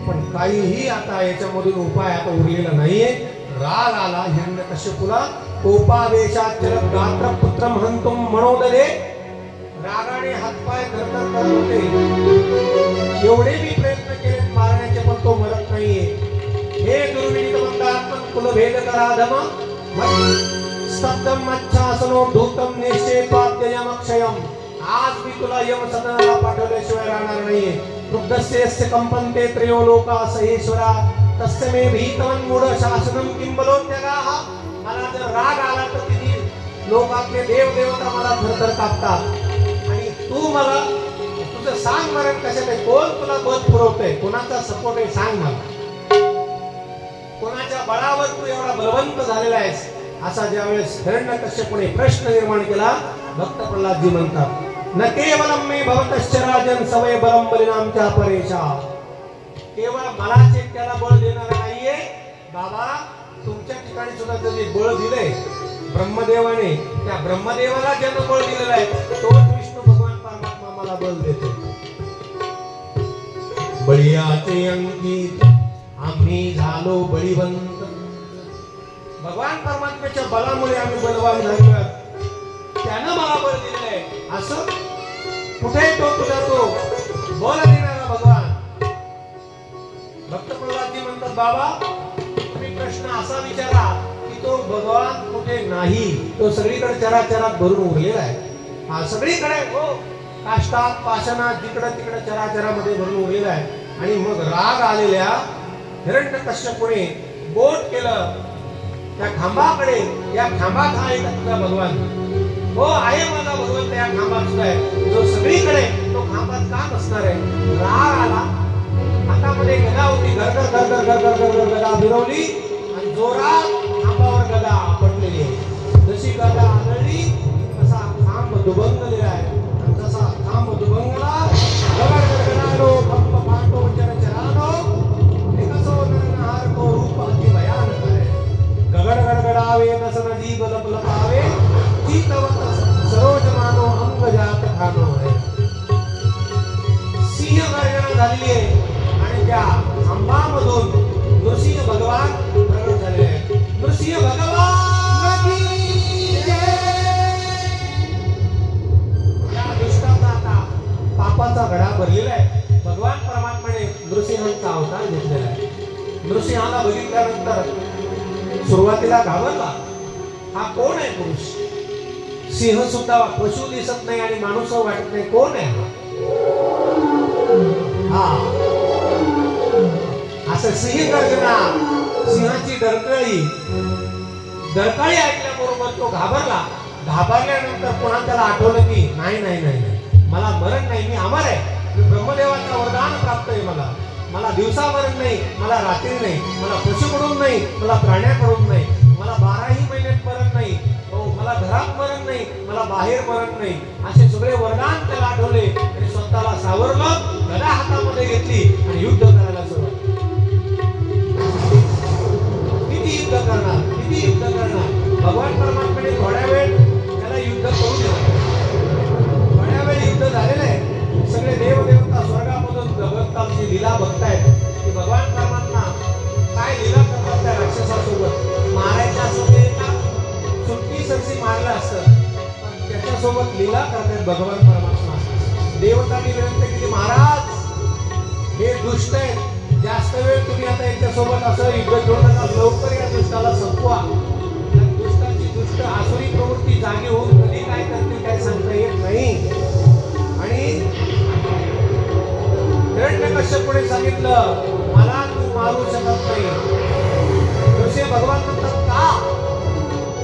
Speaker 1: पण काहीही आता याच्यामधून उपाय आता उरलेला नाहीये. राग आला हिरण्यकश्यपूला. कोपावेशाचल गात्र पुत्रम हंतुम मनोदरे. रागाने हातपाय थरथर करत होते. एवढे मी प्रयत्न केले मारण्याचे, पण तो मरत नाहीये. हे दुर्विनीत मंदात्मन कुलभेद कराधम स्तब्धम मच्छासनो धूतम निश्चेत्वाद्ययमक्षयम. आज मी तुला यम सदनाला पाठवल्याशिवाय राहणार नाहीये. क्रुद्धस्य कंपन्ते त्रयो लोका सहेश्वरा तस्य मे भीतवन मूढ शासनम किं बलोत्यगाः. मला जर राग आला तर तिन्ही लोकातले देव देवता मला थरथर कापतात. आणि तू मला तुझं सांग मरण कशात आहे? कोण तुला बळ पुरवतंय? कोणाचा सपोर्ट आहे सांग मला. कोणाच्या बळावर तू एवढा बलवंत झालेला आहेस? असा ज्यावेळेस हिरण्यकश्यपूने प्रश्न निर्माण केला, भक्त प्रल्हादजी म्हणतात, न केवलम मे भवतश्च राजन सवय बलम बलिनामच्या परेशा. केवळ मलाच त्याला बळ देणार नाहीये बाबा, तुमच्या ठिकाणी सुद्धा जे बळ दिलंय ब्रह्मदेवाने, त्या ब्रह्मदेवाला ज्यानं बळ दिलेलं आहे तोच विष्णू भगवान परमात्मा मला बळ देतो. बळीयाचे अंकित आम्ही झालो बळीवंत. भगवान परमात्म्याच्या बलामुळे आम्ही बलवान झालो. त्यानं मला बळ दिलंय. असं कुठे तो तुझा तो बळ देणारा भगवान. भक्त प्रल्हादजी म्हणतात, बाबा तुम्ही प्रश्न असा विचारा की तो भगवान कुठे नाही, तो सगळीकडे चराचरात भरून उरलेला आहे. हा सगळीकडे हो काष्टात पाषाणात जिकडे तिकडे चराचरामध्ये भरून उरलेला आहे. आणि मग राग आलेल्या हिरण्यकश्यपूने बोट केलं त्या खांबाकडे. या खांबात आहे का तुझा भगवान? हो आहे माझा भगवंत, या खांबात सुद्धा आहे. जो सगळीकडे तो खांबात का नसणार आहे? राग आला. हातामध्ये गदा होती, गरगर गरगर गरगर गरगर गदा फिरवली आणि जोरात खांबावर गदा पडलेली आहे. जशी गदा आदळली तसा खांब दुभंगलेला आहे. आणि तसा खांब दुभंगला गगड गडगडानो कंप पांडो चरचरानो एकसो नरनहारको रूप अति भयानक आहे. गगड गडगडावे नसन जीव लपलपावे चितवत सरोज मानो अंग जात खानो आहे. सिंह गर्जना झालेली आहे आणि त्या खांबामधून नृसिंह भगवान प्रगट झाले आहेत. नृसिंह भगवान या दुष्टाचा आता पापाचा घडा भरलेला आहे. भगवान परमात्म्याने नृसिंहाचा अवतार घेतलेला आहे. नृसिंहाला बघितल्यानंतर सुरुवातीला घाबरला. हा कोण आहे पुरुष? सिंह सुद्धा पशु दिसत नाही आणि माणूस वाटत नाही. कोण आहे हा? असं सिंह गर्जना, सिंहाची डरकळी दरकाळी ऐकल्याबरोबर तो घाबरला. घाबरल्यानंतर पुन्हा त्याला आठवलं की नाही नाही नाही नाही, मला मरण नाही, मी अमर आहे, मी ब्रह्मदेवाचा वरदान प्राप्त आहे. मला दिवसा मरण नाही, मला रात्री नाही, मला पशुकडून नाही, मला प्राण्याकडून नाही, मला 12ही महिन्यात मरण नाही, हो मला घरात मरण नाही, मला बाहेर मरण नाही. असे सगळे वरदान त्याला आठवले आणि स्वतःला सावरलं, गदा हातामध्ये घेतली आणि युद्ध करायला सुरुवात केली. किती युद्ध करणार, किती युद्ध करणार. भगवान परमात्म्याने थोड्या वेळ त्याला युद्ध करू दिलं. थोड्या वेळ युद्ध झालेलं आहे. सगळे देवदेवता स्वर्गामधून भगवंताची लीला बघतायत की भगवान परमात्मा काय लीला करतात त्या राक्षसासोबत. मारायचं असं ते का सुट्टी सरशी मारलं असतं, पण त्याच्यासोबत लीला करतात भगवान परमात्मा. देवतांनी विनंती केली, महाराज हे दुष्ट आहेत, जास्त वेळ तुम्ही आता यांच्यासोबत असं युद्ध करू नका, लवकर या दुष्टाला संपवा. दुष्टाची दुष्ट आसुरी प्रवृत्ती जागी होऊन कधी काय करतील काय सांगता येत नाही. आणि हिरण्यकश्यपूने सांगितलं, मला तू मारू शकत नाही. ऋषी भगवान म्हणतात, का?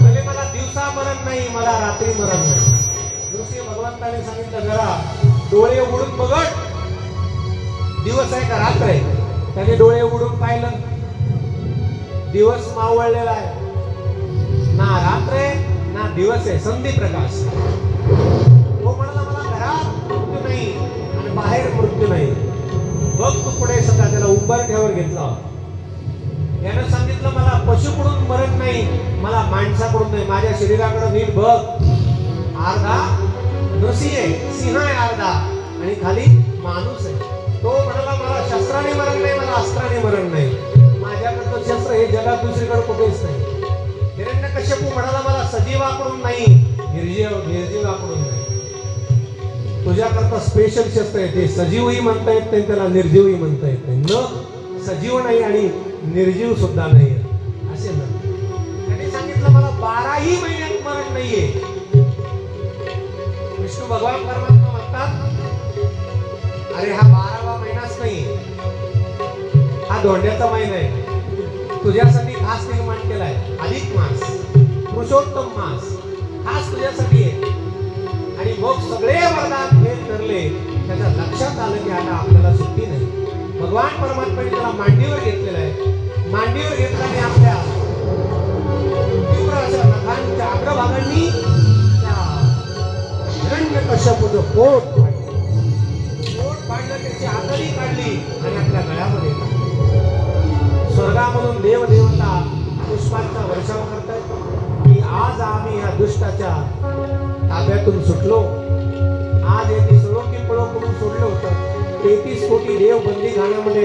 Speaker 1: म्हणजे मला दिवसा मरण नाही, मला रात्री मरण नाही. ऋषी भगवंताने सांगितलं, जरा डोळे उघडून बघत, दिवस आहे का रात्र आहे. त्याने डोळे उघडून पाहिलं, दिवस मावळलेला आहे, ना रात्र आहे ना दिवस आहे, संधी प्रकाश. तो म्हणाला, मला घरात मृत्यू नाही आणि बाहेर मृत्यू नाही, बघ तू पुढे. सध्या त्याला उंबरठ्यावर घेतला. यानं सांगितलं, मला पशुकडून मरण नाही, मला माणसाकडून नाही, माझ्या शरीराकडे नीट बघ. अर्धा नृसिंह आहे, सिंह आहे अर्धा, आणि खाली माणूस आहे. तो म्हणाला, मला शस्त्राने मरण नाही, मला अस्त्राने मरण नाही, माझ्याकडचं शस्त्र हे जगात दुसरीकडे कुठेच नाही. हिरण्यकश्यपू म्हणाला, मला सजीवाकडून नाही, निर्जीवाकडून नाही. तुझ्याकरता स्पेशल शस्त्र आहे, ते सजीवही म्हणता येत नाही, त्याला निर्जीवही म्हणता येत नाही. न सजीव नाही आणि निर्जीव सुद्धा नाही असे न. त्यांनी सांगितलं, मला 12ही महिन्यात मरण नाहीये. विष्णू भगवान परमात्मा म्हणतात, अरे हा 12वा महिनाच नाही, हा धोंड्याचा महिना आहे, तुझ्यासाठी खास निर्माण केलाय. अधिक मास, पुरुषोत्तम मास खास तुझ्यासाठी आहे. आणि मग सगळे वरदान फेल ठरले. त्याच्या लक्षात आलं की आता आपल्याला सुट्टी नाही. भगवान परमात्म्याने त्याला मांडीवर घेतलेलं आहे. मांडीवर घेतल्याने आपल्या तीव्र अशा नखांच्या अग्रभागांनी त्या हिरण्यकश्यपूचं पोट पाडलं, त्याची आतडी काढली आणि आपल्या गळ्यामध्ये टाकली. स्वर्गामधून देवदेवता पुष्पांचा वर्षाव करतात की आज आम्ही या दुष्टाच्या ताब्यातून सुटलो. आज यांनी सळोकी पळो करून सोडलं होतं. 33 कोटी देव बंदी खाण्यामध्ये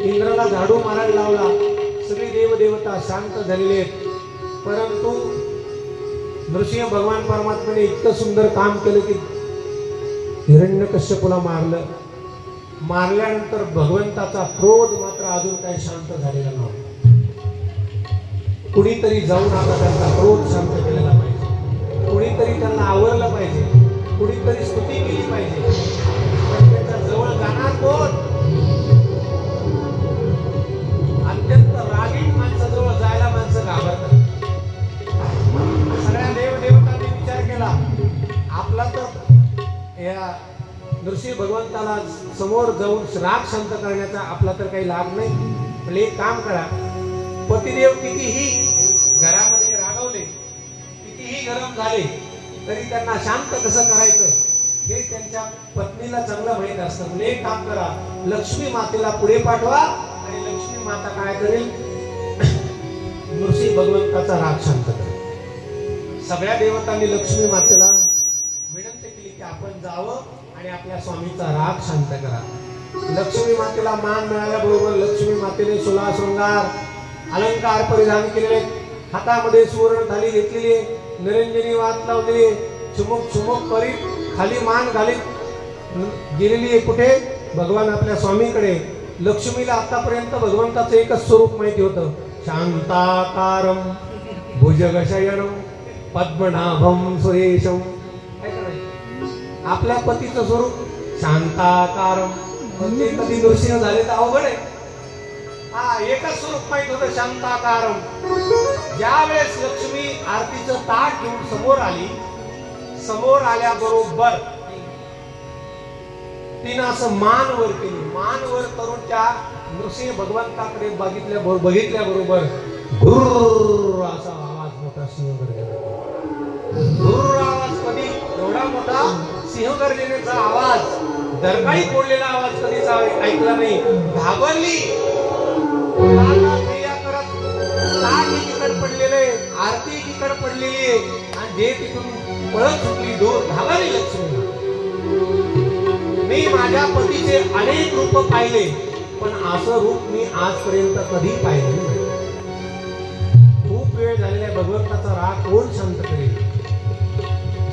Speaker 1: इंद्राला झाडू मारायला लावला. सगळे देवदेवता शांत झालेले आहेत. परंतु नृसिंह भगवान परमात्म्याने इतकं सुंदर काम केलं की हिरण्यकश्यपूला मारलं. मारल्यानंतर भगवंताचा क्रोध मात्र अजून काही शांत झालेला नव्हता. कुणीतरी जाऊन आता त्यांचा क्रोध शांत केलेला पाहिजे, कुणीतरी त्यांना आवरलं पाहिजे, कुणीतरी स्तुती केली पाहिजे. पण त्याच्या जवळ जाणार कोण? अत्यंत रागीट माणसाजवळ जायला माणसं घाबरतात. सगळ्या देवदेवतांनी विचार केला, आपला तर या नृसिंह भगवंताला समोर जाऊन राग शांत करण्याचा आपला तर काही लाभ नाही. पण एक काम करा, पतिदेव कितीही घरामध्ये रागवले, कितीही गरम झाले, तरी त्यांना शांत कसं करायचं हे त्यांच्या पत्नीला चांगलं माहित असतं. म्हणजे एक काम करा, लक्ष्मी मातेला पुढे पाठवा आणि लक्ष्मी माता काय करेल, नृसिंह भगवंताचा राग शांत करेल. सगळ्या देवतांनी लक्ष्मी मातेला विनंती केली की आपण जावं आणि आपल्या स्वामीचा राग शांत करा. लक्ष्मी मातेला मान मिळाल्याबरोबर लक्ष्मी मातेने सोला शृंगार अलंकार परिधान केलेले, हातामध्ये सुवर्ण थाली घेतलेली, निरंजनी वात लावलेली, चुमुक चुमुक करीत खाली मान घालीत गेलेली आहे. कुठे? भगवान आपल्या स्वामीकडे. लक्ष्मीला आतापर्यंत भगवंताचं एकच स्वरूप माहिती होतं, शांताकारम भुजगशयनम पद्मनाभम सुरेशम. आपल्या पतीचं स्वरूप शांताकारम. म्हणजे कधी नृसिंह झाले तर अवघड आहे. हा एकच स्वरूप माहित होतं, शांताकारम. ज्या वेळेस लक्ष्मी आरतीचं ताट घेऊन समोर आली, समोर आल्याबरोबर तिनं असं मान वर केली. मान वर करून त्या नृसिंह भगवंताकडे बघितल्याबरोबर घुर्र असा आवाज मोठा सिंह गर्जनेचा. घुर्र आवाज कधी एवढा मोठा सिंह गर्जनेचा आवाज, दरकाळी फोडलेला आवाज कधीच ऐकला नाही. घाबरली. ताट एकीकडे पडलेले, आरती एकीकडे पडलेली आहे आणि जे तिथून पळत सुटली दूर. घाबरली लक्ष्मी. मी माझ्या पतीचे अनेक रूप पाहिले, पण असं रूप मी आजपर्यंत कधी पाहिले नाही. खूप वेळ झालेल्या भगवंताचा राग कोण शांत करेल?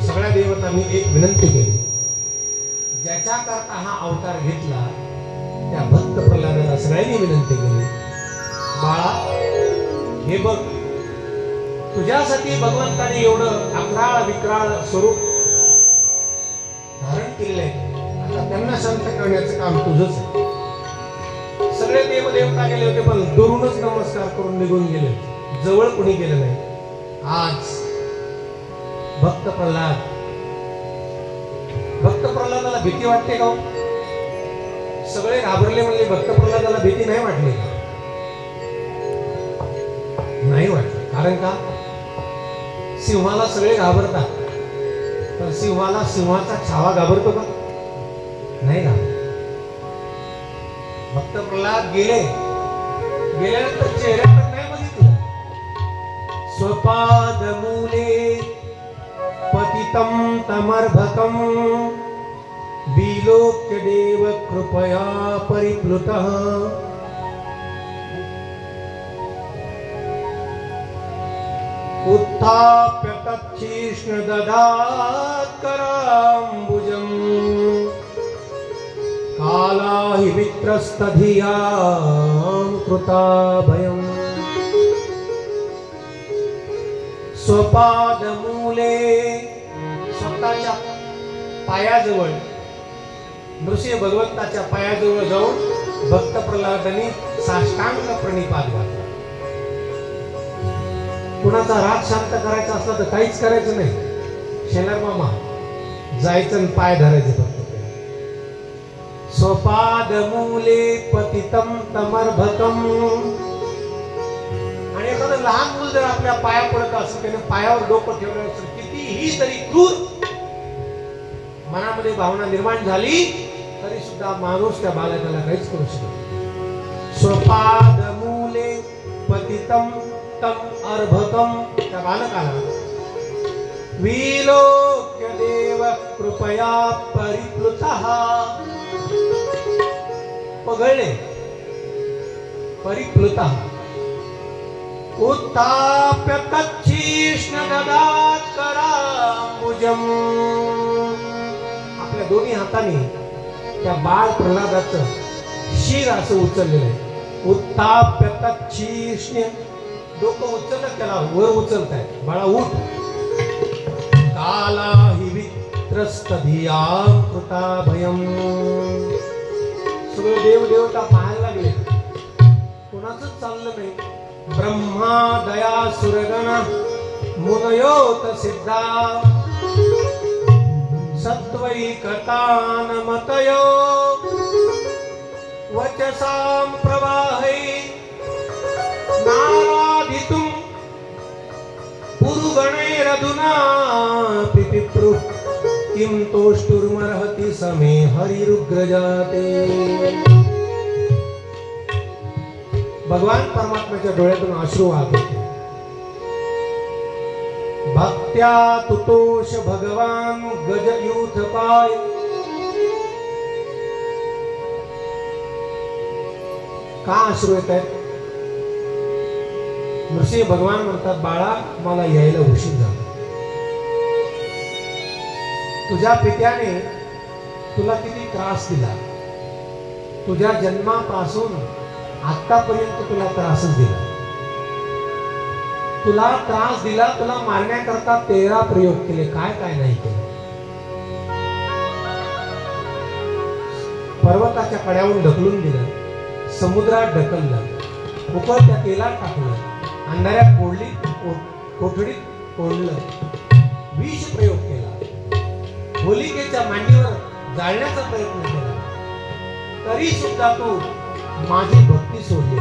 Speaker 1: सगळ्या देवतांनी एक विनंती केली. ज्याच्या करता हा अवतार घेतला त्या भक्त प्रल्हादाला सगळ्यांनी विनंती केली, बाळा हे बघ, तुझ्यासाठी भगवंताने एवढं अकराळ विक्राळ स्वरूप धारण केलंय. आता त्यांना शांत करण्याचं काम तुझंच आहे. सगळे देवदेवता गेले होते पण दुरूनच नमस्कार करून निघून गेले, जवळ कुणी गेलं नाही. आज भक्त प्रल्हादाला भीती वाटते का? सगळे घाबरले म्हणले, भक्त प्रल्हादाला भीती नाही वाटली? नाही वाटली. कारण का? सिंहाला सगळे घाबरतात, तर सिंहाला सिंहाचा छावा घाबरतो का? नाही घाबरत. भक्त प्रल्हाद गेल्यानंतर चेहऱ्याकडे नाही बघितलं. स्वपाद मूले पतितं तमर्भकं विलोक्य देव कृपया परिप्लुतः. उत्थाप्य तच्छीष्ण ददात् कराम्बुजं कालाहि वित्रस्तधियां कृता भयम्. स्वपादमूले, स्वतःच्या पायाजवळ, नृसिंह भगवंताच्या पायाजवळ जाऊन भक्त प्रल्हादांनी साष्टांग प्रणिपात घातला. कुणाचा राग शांत करायचा असला तर काहीच करायचं नाही, शेलार मामा जायचं आणि पाय धरायचे फक्त. स्वपादमूले पतितं तमर्भकं. आणि एखादं लहान मूल जर आपल्या पाया पडत असेल, त्याने पायावर डोकं ठेवलं असेल, कितीही तरी क्रूर मनामध्ये भावना निर्माण झाली तरी सुद्धा माणूस त्या बालकाला काहीच करू शकत. स्वपादमूले पतितं तम अर्भकं, त्या बालकाला विलोक्य देव कृपया परिप्लुतः, पगळले, परिप्लुतः. उत्थाप्य तच्छीष्ण ददात् कराम्बुजं. आपल्या दोन्ही हाताने त्या बाळ प्रल्हादाचं शिर असं उचललेलं आहे. उत्थाप्य तच्छीष्ण, डोकं उचलत त्याला वर उचलताय, बाळा उठ. कालाहि वित्रस्तधियां कृता भयम्. सगळे देव देवता पाहायला लागले, कोणाचंच चाललं नाही. ब्रह्मा दया सुरगण मुनयोत सिद्धा सत्वैकतान मतयो वचसां प्रवाहै नाराधितुं पुरुगणैरधुना पिपिप्रु किं तोष्टुर्मर्हति समे हरिरुग्रजाते. भगवान परमात्म्याच्या डोळ्यातून अश्रू वाहत होते. भक्त्या तुतोष भगवान गजयूथ पाय. का अश्रू येत आहेत? नृसिंह भगवान म्हणतात, बाळा मला यायला उशीर झाला. तुझ्या पित्याने तुला किती त्रास दिला, तुझ्या जन्मापासून आतापर्यंत तुला त्रासच दिला. तुला त्रास दिला, तुला मारण्याकरता 13 प्रयोग केले, काय काय नाही केले. पर्वताच्या कड्यावरून ढकलून दिलं, समुद्रात ढकललं, उकळत्या तेलात टाकलं, अंधाऱ्यात फोडली, कोठडीत कोंडलं, विष प्रयोग केला, होलिकेच्या मांडीवर जाळण्याचा प्रयत्न केला, तरी सुद्धा तू माझी भक्ती सोडली.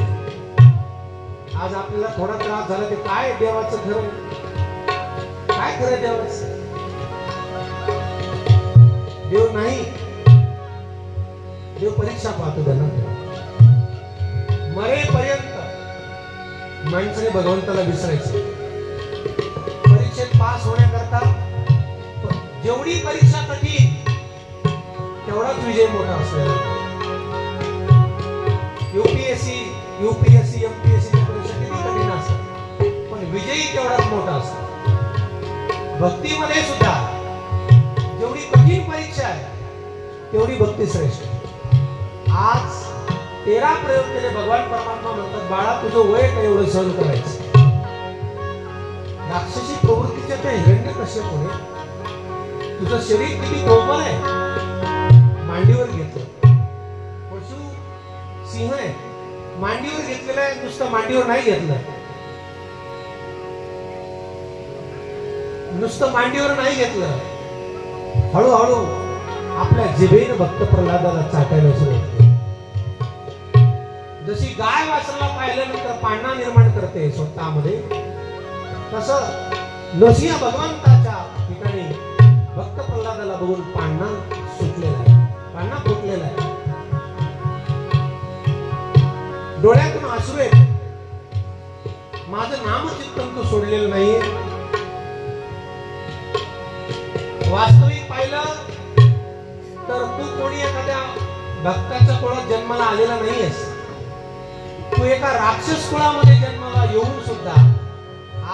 Speaker 1: आज आपल्याला थोडा त्रास झाला ते काय देवाचं खरं, काय खरं देवाचं? देव नाही, देव परीक्षा पाहतो त्यांना. मरेपर्यंत माणसाने भगवंताला विसरायचं. परीक्षेत पास होण्याकरता जेवढी परीक्षा कठीण तेवढाच विजय मोठा असलेला. यूपीएससी, एमपीएससी परीक्षा किती कठीण असतात, पण विजयी तेवढाच मोठा असतो. भक्तीमध्ये सुद्धा जेवढी कठीण परीक्षा आहे तेवढी भक्ती श्रेष्ठ. आज 13 प्रयोग केले. भगवान परमात्मा म्हणतात, बाळा तुझं वय काय एवढं सहन करायचं? राक्षसी प्रवृत्तीच्या त्या हिरण्यकश्यप पुढे तुझं शरीर किती कोमल आहे, मांडीवर घेतलं. पशु सिंह आहे, मांडीवर घेतलेलं आहे, नुसतं मांडीवर नाही घेतलं, नुसतं मांडीवर नाही घेतलं, हळूहळू आपल्या जिभेने भक्त प्रल्हादाला चाटायला सुरू होते. जशी गाय वासराला पाहिल्यानंतर पाळणा निर्माण करते स्वतःमध्ये, तसं नसिया भगवंताच्या ठिकाणी भक्त प्रल्हादाला बघून पाळणा सुटलेला आहे, पाळणा फुटलेला आहे. डोळ्यातून अश्रू आहेत. माझं नामचिंतन तू सोडलेलं नाहीये. वास्तविक पाहिलं तर तू कोणी एखाद्या भक्ताच्या कुळात जन्माला आलेला नाहीयेस. तू एका राक्षस कुळामध्ये जन्माला येऊन सुद्धा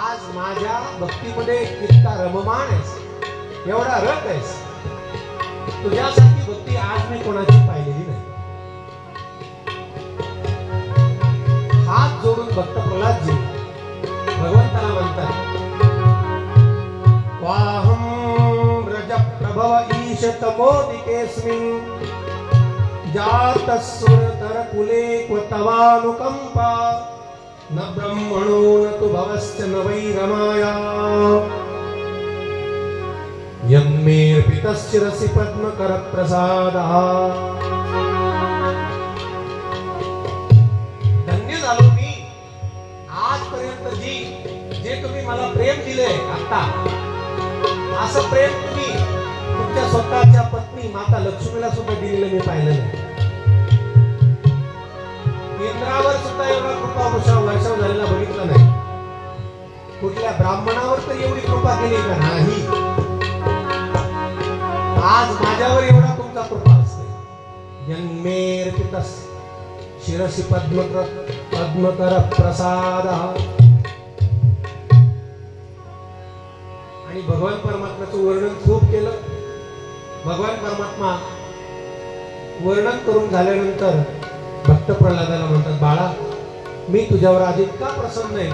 Speaker 1: आज माझ्या भक्तीमध्ये इतका रममाण आहेस, एवढा रत आहेस. तुझ्यासारखी भक्ती आज मी कोणाची पाहिलेली नाही. हात जोडून भक्त प्रल्हादजी भगवंताला म्हणतात, वाहम रज प्रभव ईश तमोदिकेस्मिन् जातस्सुरतर कुले क्व तवानुकंपा न ब्रह्मणो न तु भवश्च न वै रमाया यन्मेऽर्पितश्चिरसि पद्मकर प्रसादः. धन्य झालो मी आजपर्यंत जे तुम्ही मला प्रेम दिले, आता असं प्रेम तुम्ही तुमच्या स्वतःच्या पत्नी माता लक्ष्मीला सुद्धा दिलेलं मी पाहिलं नाही. इंद्रावर सुद्धा एवढा कृपा वर्षाव झालेला बघितला नाही. कुठल्या ब्राह्मणावर तर एवढी कृपा केली का नाही. आज माझ्यावर एवढा तुमचा कृपा असते. जन्मेर्पितस् शिरसि पद्मकर प्रसादः. आणि भगवान परमात्म्याचं वर्णन खूप केलं. भगवान परमात्मा वर्णन करून झाल्यानंतर भक्त प्रल्हादाला म्हणतात, बाळा मी तुझ्यावर आज इतका प्रसन्न आहे,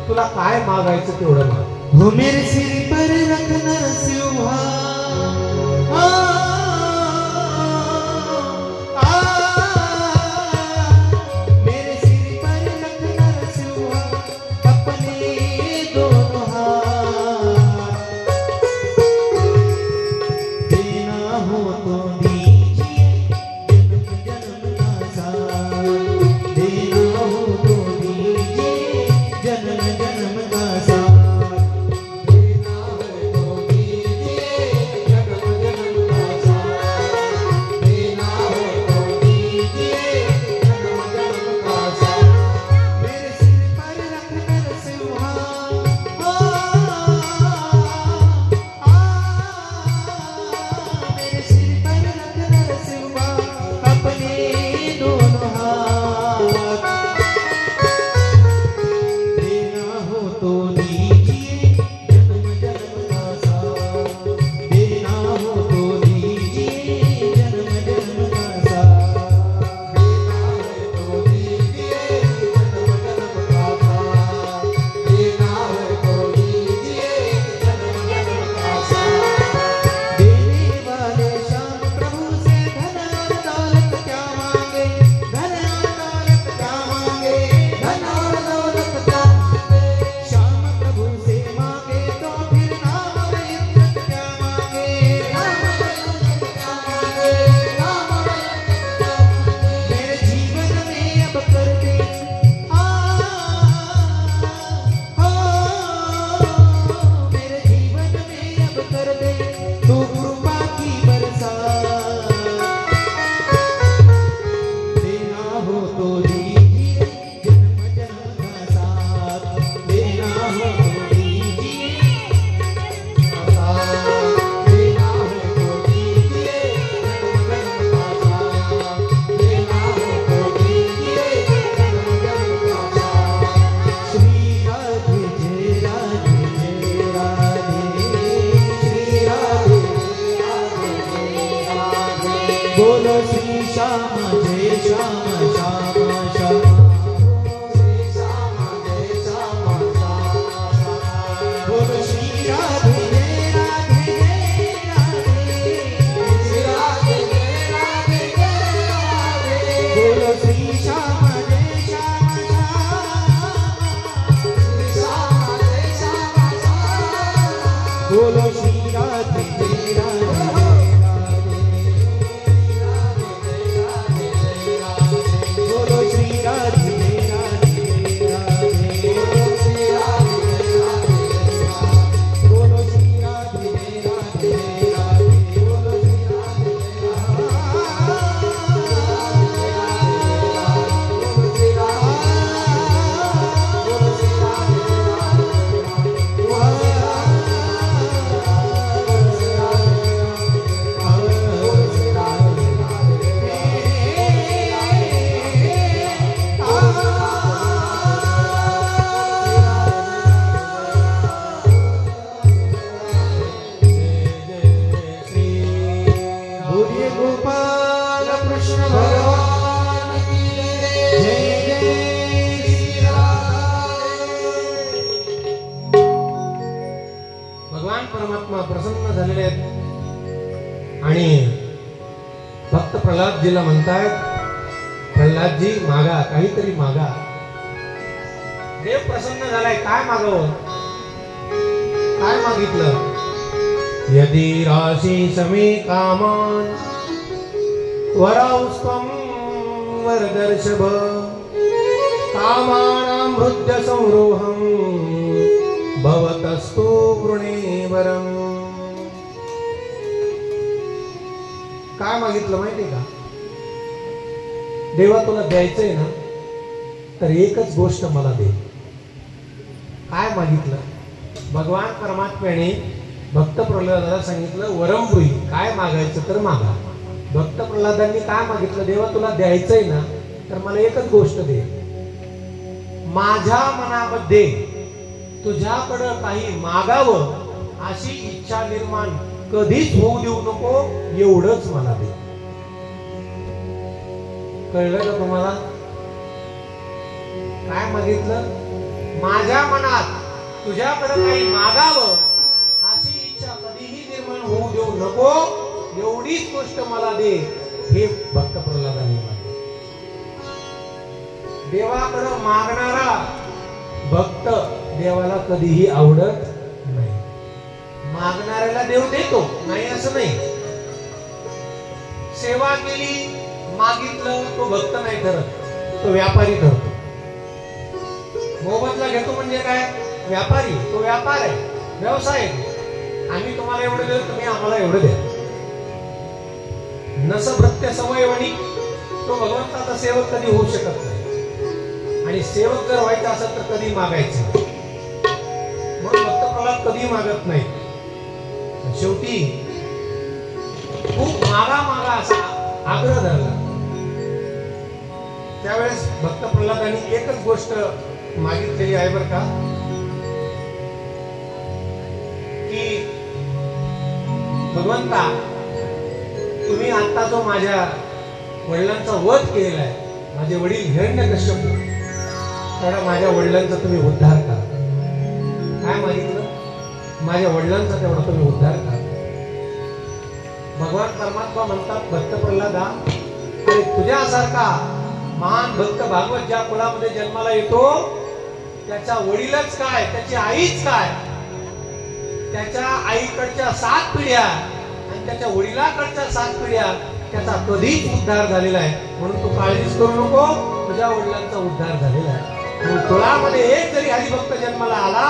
Speaker 1: तुला काय मागायचं तेवढं माग.
Speaker 2: हो मेरे सिर पर रख नरसिंहा, मेरे सिर पर रख नरसिंहा अपने दोनों हाथ, देना हो तो दीजिए जन्म जन्म का साथ, देना हो तो दीजिए जन्म जन्म का साथ, देना हो तो दीजिए जन्म जन्म का श्याम जय श्याम श्याम श्याम बोलो श्री राधे राधे राधे बोलो श्री श्याम जय श्याम श्याम बोलो श्री राधे
Speaker 1: परमात्मा प्रसन्न झालेले आहेत आणि भक्त प्रल्हादजीला म्हणतायत, प्रल्हादजी मागा, काहीतरी मागा. देव प्रसन्न झालाय, काय मागावं? काय मागितलं? यदि राशी समे कामान वराउस्त्वं वरदर्शभ कामानां हृद्य संरोहं भवतस्तु वृणेवरम्. काय मागितलं माहितीये का? देवा तुला द्यायचंय ना तर एकच गोष्ट मला दे. काय मागितलं? भगवान परमात्म्याने भक्त प्रल्हादाला सांगितलं वरम ब्रूहि, काय मागायचं तर मागा. भक्त प्रल्हादांनी काय मागितलं? देवा तुला द्यायचंय ना तर मला एकच गोष्ट दे. माझ्या मनामध्ये तुझ्याकडं काही मागावं अशी इच्छा निर्माण कधीच होऊ देऊ नको, एवढंच मला दे. कळलं का तुम्हाला? काय मागितलं? माझ्या मनात तुझ्याकडं काही मागावं अशी इच्छा कधीही निर्माण होऊ देऊ नको, एवढीच गोष्ट मला दे. हे भक्त प्रल्हादांनी मागितलं. देवाकडं मागणारा भक्त देवाला कधीही आवडत नाही. मागणाऱ्याला देव देतो, नाही असं नाही. सेवा केली, मागितलं, तो भक्त नाही ठरत, तो व्यापारी ठरतो. मोबदला घेतो म्हणजे काय? व्यापारी. तो व्यापार आहे, व्यवसाय आहे. आम्ही तुम्हाला एवढं देऊ, तुम्ही आम्हाला एवढं द्या. नस भृत्य सवयवणी, तो भगवंताचा सेवक कधी होऊ शकत नाही. आणि सेवक जर व्हायचा असेल तर कधी मागायचं. म्हणून भक्त प्रल्हाद कधी मागत नाही. शेवटी खूप मागा मागा असा आग्रह धरला. त्यावेळेस भक्त प्रल्हादांनी एकच गोष्ट मागितलेली आहे बरं का, की भगवंता तुम्ही आता जो माझ्या वडिलांचा वध केलेला आहे, माझे वडील हिरण्यकश्यप, तेवढा माझ्या वडिलांचा तुम्ही उद्धार करा. काय मागितलं? माझ्या वडिलांचा तेवढा तुम्ही उद्धार करा. भगवान परमात्मा म्हणतात, भक्त प्रल्हादा, अरे तुझ्यासारखा महान भक्त भागवत ज्या कुळामध्ये जन्माला येतो त्याचा वडीलच काय, त्याची आईच काय, त्याच्या आईकडच्या 7 पिढ्या आणि त्याच्या वडिलाकडच्या 7 पिढ्या त्याचा कधीच उद्धार झालेला आहे. म्हणून तू काळजीच करू नको, तुझ्या वडिलांचा उद्धार झालेला आहे. कुळामध्ये एक जरी हरिभक्त जन्माला आला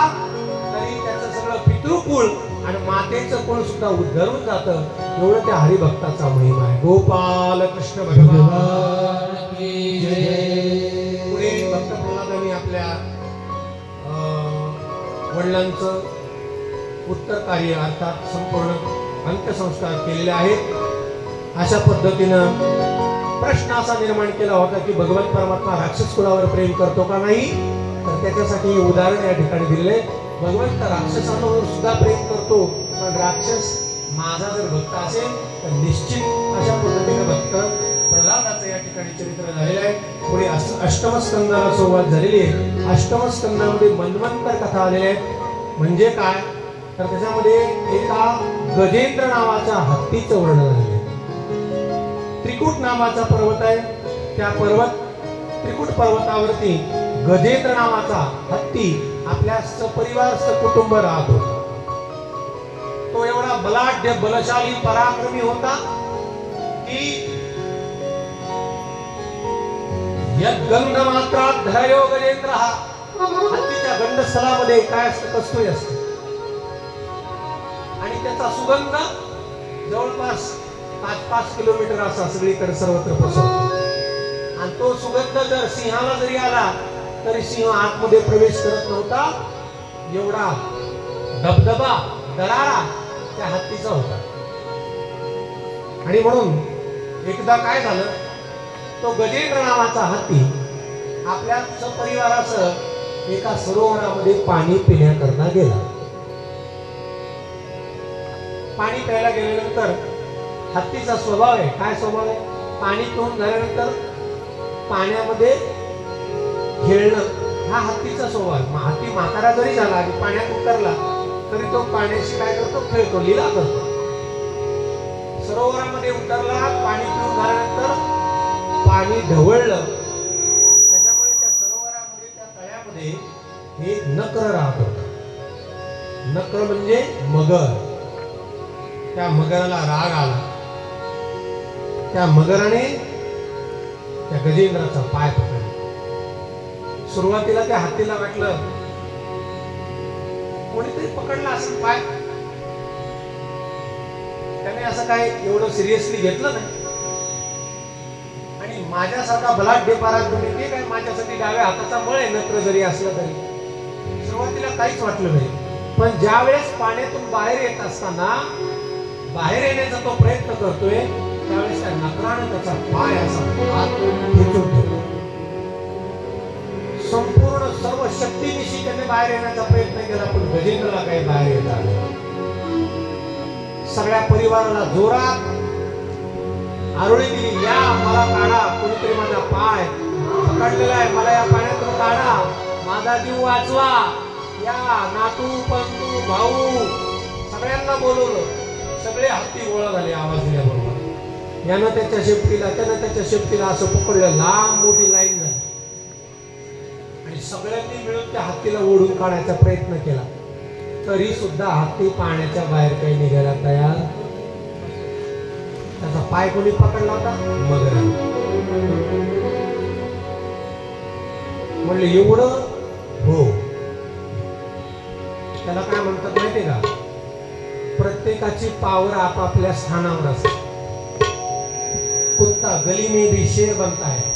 Speaker 1: तरी त्याचं सगळं पितृकुळ आणि मातेचं कुळ सुद्धा उद्धरून जातं. एवढं त्या हरिभक्ताचा महिमा आहे. गोपाल कृष्ण भगवान की जय. पुढे भक्त प्रल्हादांनी आपल्या वडिलांचं उत्तर कार्य अर्थात संपूर्ण अंत्यसंस्कार केलेले आहेत. अशा पद्धतीनं प्रश्न असा निर्माण केला होता की भगवान परमात्मा राक्षस कुळावर प्रेम करतो का नाही, तर त्याच्यासाठी उदाहरण या ठिकाणी दिलेले. भगवंत राक्षसांवर सुद्धा प्रेम करतो, पण राक्षस माझा जर भक्त असेल तर निश्चित अशा पद्धतीने भक्त प्रल्हादाचं या ठिकाणी चरित्र झालेलं आहे. पुढे अष्टम स्कंदाला सुरुवात झालेली आहे. अष्टम स्कंदामध्ये मन्वंतर कथा आलेल्या आहेत. म्हणजे काय तर त्याच्यामध्ये एका गजेंद्र नावाच्या हत्तीचं वर्णन झालेलं आहे. त्रिकुट नावाचा पर्वत आहे. त्या त्रिकुट पर्वतावरती गजेंद्र नावाचा हत्ती आपल्या सपरिवार सकुटुंब राहत होता. तो एवढा बलाढ्य बलशाली पराक्रमी होता की यद्गंध मात्रात धरयो गजेंद्र. हा हत्तीच्या गंधस्थळामध्ये काय असतं कस्तुरी असते आणि त्याचा सुगंध जवळपास 5-5 किलोमीटर असा सगळीकडे सर्वत्र पसरतो. आणि तो सुगंध जर सिंहाला जरी आला तरी सिंह आतमध्ये प्रवेश करत नव्हता. एवढा दबदबा दरारा त्या हत्तीचा होता. आणि म्हणून एकदा काय झालं तो गजेंद्र नावाचा हत्ती आपल्या सपरिवारासह एका सरोवरामध्ये पाणी पिण्याकरता गेला. पाणी प्यायला गेल्यानंतर हत्तीचा स्वभाव आहे काय स्वभाव आहे पाणी पिऊन झाल्यानंतर पाण्यामध्ये खेळणं हा हत्तीचा स्वभाव आहे. हत्ती म्हातारा जरी झाला आणि पाण्यात उतरला तरी तो पाण्याशी काय करतो खेळतो लीला करतो. सरोवरामध्ये उतरला पाणी पिऊन झाल्यानंतर पाणी ढवळलं त्याच्यामुळे त्या सरोवरामध्ये त्या तळ्यामध्ये एक नक्र राहत होता. नक्र म्हणजे मगर. त्या मगराला राग आला. त्या मगराने त्या गजेंद्राचा पाय पकडला. सुरुवातीला त्या हत्तीला वाटलं कोणीतरी पकडला असं पाय. त्याने असं काय एवढं सिरियसली घेतलं नाही. आणि माझ्यासारखा बलाढ्य पराक्रमी ते काय माझ्यासाठी डाव्या हाताचा बळ आहे नक्र जरी असलं तरी सुरुवातीला काहीच वाटलं नाही. पण ज्या वेळेस पाण्यातून बाहेर येत असताना बाहेर येण्याचा तो प्रयत्न करतोय त्यावेळेस त्या नकराने त्याचा पाय असा हात खेचून ठेवला. संपूर्ण सर्व शक्तीनिशी त्याने बाहेर येण्याचा प्रयत्न केला पण गजेंद्रला काही बाहेर येत आलं. सगळ्या परिवाराला जोरात आरोळी दिली. या मला काढा कोणीतरी माझा पाय पकडलेला आहे मला या पाण्यातून काढा माझा जीव वाचवा. या नातू पंतू भाऊ सगळ्यांना बोलवलं. सगळे हत्ती गोळा झाले आवाज दिल्याबरोबर. यानं त्याच्या शेपटीला त्यानं त्याच्या शेपटीला असं पकडलं. लांब मोठी लाईन झाली आणि सगळ्यांनी मिळून त्या हत्तीला ओढून काढायचा प्रयत्न केला तरी सुद्धा हत्ती पाण्याच्या बाहेर काही निघायला तयार. त्याचा पाय कोणी पकडला होता मगराने. म्हणले एवढं हो. त्याला काय म्हणतात माहितीये का प्रत्येकाची पावर आपापल्या स्थानावर असते. कुत्ता गली में भी शेर बनता है.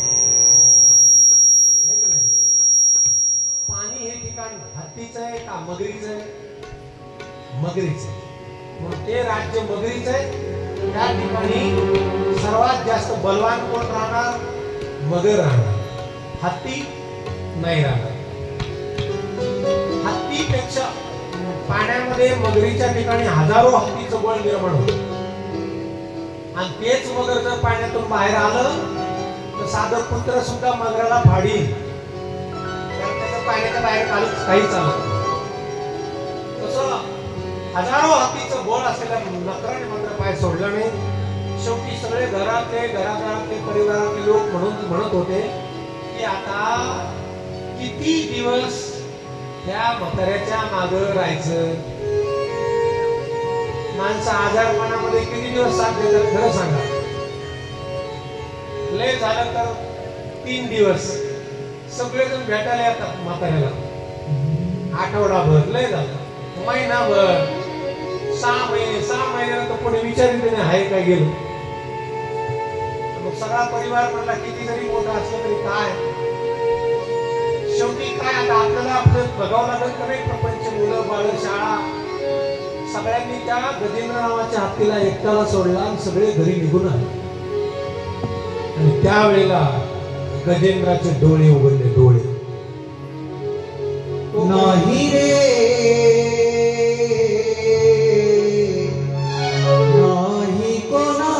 Speaker 1: पाणी हे ठिकाण हत्तीचं आहे का मगरीचं आहे मगरीचं आहे. म्हणून ते राज्य मगरीचं आहे. त्या ठिकाणी सर्वात जास्त बलवान कोण राहणार मगर राहणार. हत्ती नाही राहणार. हत्तीपेक्षा पाण्यामध्ये मगरीच्या ठिकाणी हजारो हत्तीचं बळ निर्माण होतं. आणि तेच मगर जर पाण्यातून बाहेर आलं तर साधं कुत्र सुद्धा मगराला फाडील. त्याचं पाण्याच्या बाहेर काही चालत नाही. तसं हजारो हत्तीचं बळ असलेल्या नकराने मात्र पाय सोडला नाही. शेवटी सगळे घराघरातले परिवारातले लोक म्हणत होते की आता किती दिवस त्या म्हाताऱ्याच्या मागं राहायचं. माणसं आजारपणामध्ये किती दिवस साथ देतात खरं सांगा. लय झालं तर 3 दिवस सगळेजण भेटायला येतात म्हाताऱ्याला. आठवडाभर लय झालं महिनाभर 6 महिने तर कोणी विचारित नाही आहे काय गेलं. मग सगळा परिवार म्हटला किती जरी मोठा असलं तरी काय शेवटी काय आता आपल्याला आपलं बघावं लागेल का नाही. प्रपंच मुलं बाळ शाळा सगळ्यांनी त्या गजेंद्र नावाच्या हत्तीला एकट्याला सोडला आणि सगळे घरी निघून आले. आणि त्यावेळेला गजेंद्राचे डोळे उघडले. डोळे
Speaker 2: नाही रे नाही कोणा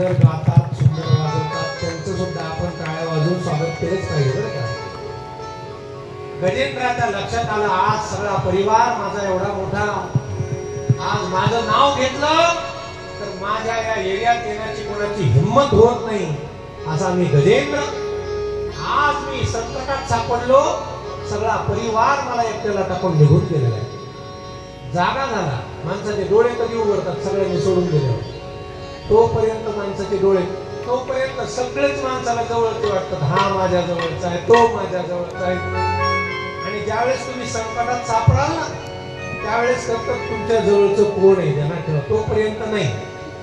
Speaker 1: सुंदर गातात, सुंदर वाजवतात, त्यांचं सुद्धा आपण टाळ्या वाजवून स्वागत केलंच पाहिजे बरं का. गजेंद्राच्या लक्षात आलं आज सगळा परिवार माझा एवढा मोठा, आज माझं नाव घेतलं तर माझ्या या एरियात येण्याची कोणाची हिंमत होत नाही. असा मी गजेंद्र, आज मी संकटात सापडलो, सगळा परिवार मला एकट्याला टाकून निघून गेलेला आहे. जागा झाला, माणसाचे डोळे कधी उघडतात सगळ्यांनी सोडून गेल्यावर. तोपर्यंत माणसाचे डोळे, तोपर्यंत सगळेच माणसाला जवळचे वाटतात. हा माझ्या जवळचा आहे, तो माझ्या जवळचा आहे. आणि ज्यावेळेस तुम्ही संकटात सापडाल ना, त्यावेळेस फक्त तुमच्या जवळचं कोण आहे त्यांना ठेवा. तोपर्यंत नाही,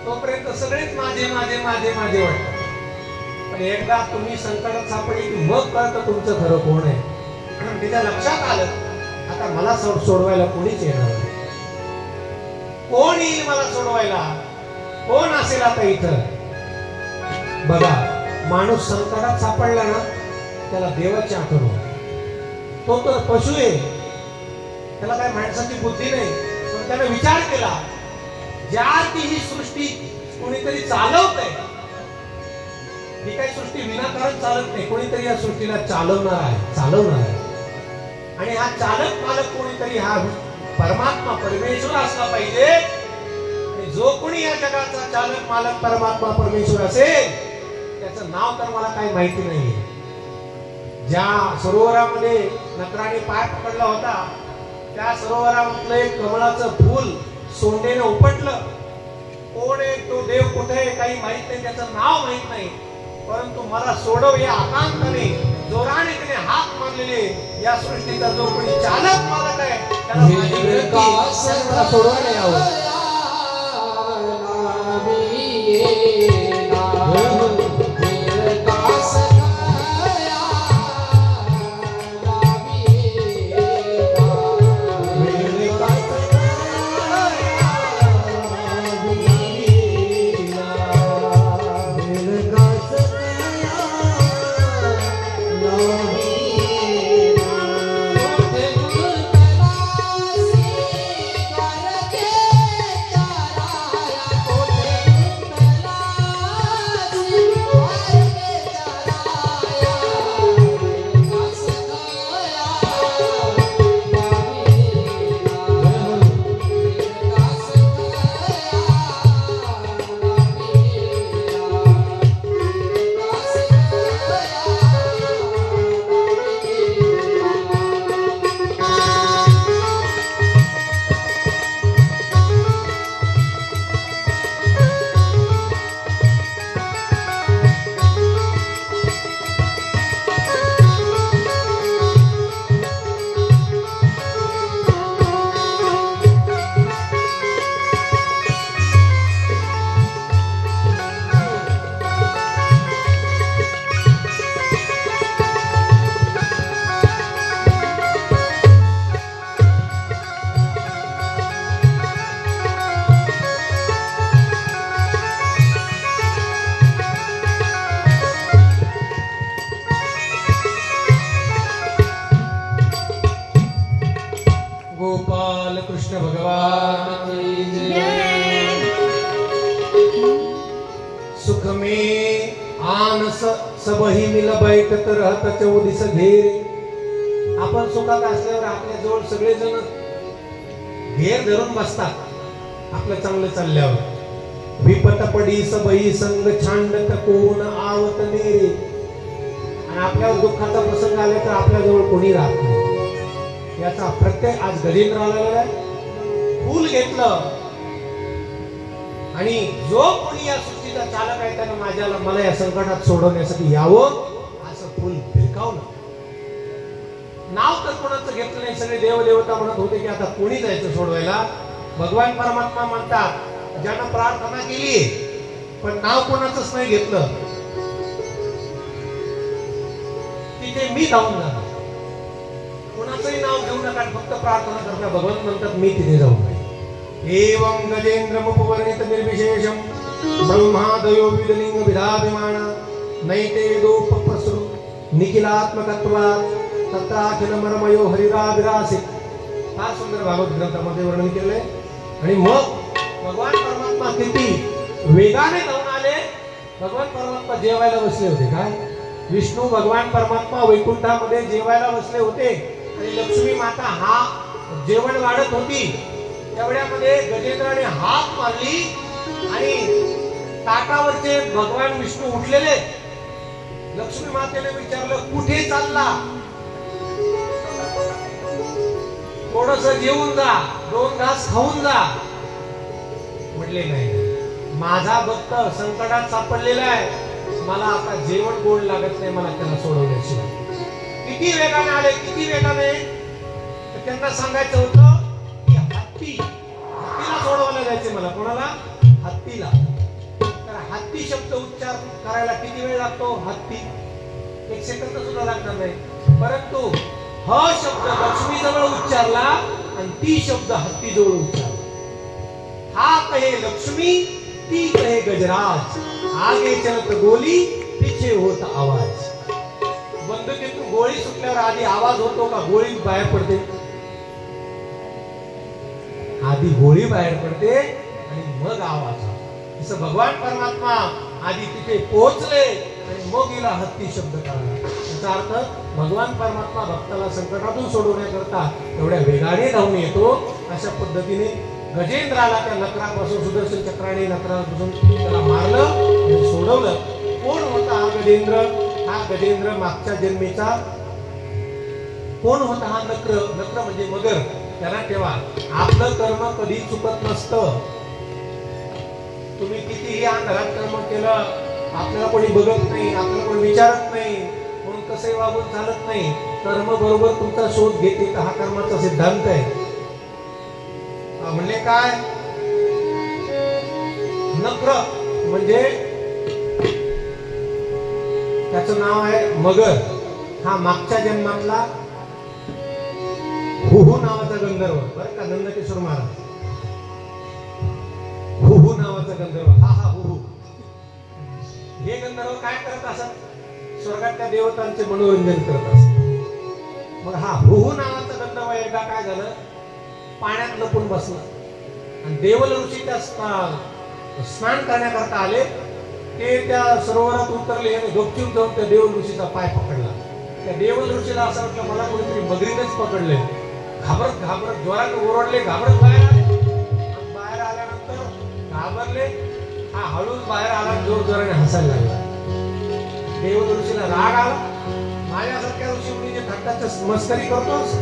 Speaker 1: तोपर्यंत सगळेच माझे माझे माझे माझे वाटतात. पण एकदा तुम्ही संकटात सापडले की मग कळतं तुमचं खरं कोण आहे. तिच्या लक्षात आलं आता मला सोडवायला कोणीच येणार नाही. कोण येईल मला सोडवायला, कोण असेल आता इथं. बघा, माणूस संकटात सापडला ना त्याला देवाची आठवण होते. तो तर पशु आहे, त्याला काय माणसाची बुद्धी नाही. पण त्याने विचार केला, ज्या ती ही सृष्टी कोणीतरी चालवतंय, ही काही सृष्टी विनाकारण चालत नाही, कोणीतरी या सृष्टीला चालवणार आहे. आणि हा चालक मालक कोणीतरी हा परमात्मा परमेश्वर असला पाहिजे. आणि जो कोणी या जगाचा चालक मालक परमात्मा परमेश्वर असेल त्याचं नाव तर मला काही माहिती नाहीये. ज्या सरोवरामध्ये नकराने पाय पकडला होता त्या सरोवरामधलं एक कमळाचं फूल सोंडेने उपटलं. कोण आहे तो, देव कुठे आहे काही माहित नाही, त्याचं नाव माहित नाही. परंतु मला सोडव या आकांताने जोराने त्याने हाक मारलेले या सृष्टीचा जो कोणी चालक मालक आहे त्याला माझी विनंती, मला सोडवायला यावं. गोपाल कृष्ण भगवान की जय. सुख में आन सबही मिल बैठत रहत चौदिस घेर. आपण सुखात असल्यावर आपल्या जवळ सगळे जण घेर धरून बसतात आपलं चांगलं चालल्यावर. विपत पडी सबही संग छांडत कोण आवत नेरे. आणि आपल्यावर दुःखाचा प्रसंग आला तर आपल्या जवळ कोणी राहत नाही. याचा प्रत्यय आज गजेंद्र आलेला आहे. फूल घेतलं आणि जो कोणी या सृष्टीचा चालक आहे त्यानं मला या संकटात सोडवण्यासाठी यावं असं फूल भिरकावलं. नाव तर कोणाचं घेतलं नाही. सगळे देवदेवता म्हणत होते की आता कोणी जायचं सोडवायला. भगवान परमात्मा म्हणतात ज्यानं प्रार्थना केली पण नाव कोणाचंच नाही घेतलं तिथे मी जाऊन जाणार. कोणाचंही नाव घेऊ नका, फक्त प्रार्थना करता. भगवान म्हणतात मी तिथे जाऊ नये. एवं गजेंद्रमुपवर्णित निर्विशेषं ब्रह्मादयो विदलिंग विधाभिमान नैते वेदोपप्रसृ निखिलात्मकत्वात् तत्राखिल मर्मयो हरिराविरासित. फार सुंदर भागवत ग्रंथामध्ये वर्णन केलंय. आणि मग भगवान परमात्मा किती वेगाने जाऊन आले भगवान परमात्मा जेवायला बसले होते. काय विष्णू भगवान परमात्मा वैकुंठामध्ये जेवायला बसले होते आणि लक्ष्मी माता हा जेवण वाढत होती. त्यावेळेमध्ये गजेंद्राने हात मारली आणि ताटावरचे भगवान विष्णू उठलेले. लक्ष्मी मातेने विचारलं कुठे चालला? थोडस जेवून जा, 2 घास खाऊन जा. म्हटले नाही, माझा भक्त संकटात सापडलेला आहे, मला आता जेवण गोड लागत नाही, मला त्याला सोडवण्याशिवाय. किती वेगाने आले, किती वेगाने. तर त्यांना सांगायचं होतं की हत्तीला सोडवायला जायचे मला. कोणाला? हत्तीला. तर हत्ती शब्द उच्चार करायला किती वेळ लागतो? हत्ती 1 सेकंद सुद्धा लागणार नाही. परंतु ह शब्द लक्ष्मी जवळ उच्चारला आणि ती शब्द हत्ती जवळ उच्चारला. हा कहे लक्ष्मी, ती कहे गजराज, आगे चलत गोली, पीछे होत आवाज. बंदुकीतून गोळी सुटल्यावर आधी आवाज होतो का गोळी बाहेर पडते? आधी गोळी बाहेर पडते आणि मग आवाज. जसं भगवान परमात्मा आधी तिथे पोहोचले आणि मग हिला हत्ती शब्द कळला. याचा अर्थ भगवान परमात्मा भक्ताला संकटातून सोडवण्याकरता एवढ्या वेगाने धावून येतो. अशा पद्धतीने गजेंद्राला त्या नकरापासून सुदर्शन चक्राने नकरापासून त्याला मारलं आणि सोडवलं. कोण होता हा गजेंद्र? हा गजेंद्र मागच्या जन्मेचा कोण होता? हा नक्र. नक्र म्हणजे मगर. त्यांना ठेवा, आपलं कर्म कधी चुकत नसतं. तुम्ही कितीही अंधारात कर्म केलं, आपल्याला कोणी बघत नाही, आपल्याला कोणी विचारत नाही, म्हणून कसंही वागून चालत नाही. कर्म बरोबर तुमचा शोध घेते. हा कर्माचा सिद्धांत आहे. म्हणले काय? नक्र म्हणजे त्याचं नाव आहे मगर. हा मागच्या जन्मातला हुहू नावाचा गंधर्व. बरं का, नंदकिशोर महाराज. हुहू नावाचा गंधर्व. हा हुहू. हे गंधर्व काय करत असत? स्वर्गातल्या देवतांचे मनोरंजन करत असत. मग हा हुहू नावाचा गंधर्व एकदा काय झालं, पाण्यात लपून बसला आणि देवल ऋषी त्या स्नान करण्याकरता आले. ते त्या सरोवरात उतरले आणि गपचूप जाऊन त्या देवल ऋषीचा पाय पकडला. त्या देवल ऋषीला असं वाटलं मला कोणीतरी मगरीनेच पकडले. घाबरत घाबरत जोरात ओरडले, घाबरत बाहेर आले. आणि बाहेर आल्यानंतर घाबरले. हा हळूच बाहेर आला, जोर जोराने हसायला लागला. देवल ऋषीला राग आला. माझ्यासारख्या ऋषी मुनी जे थट्टाची मस्करी करतोस,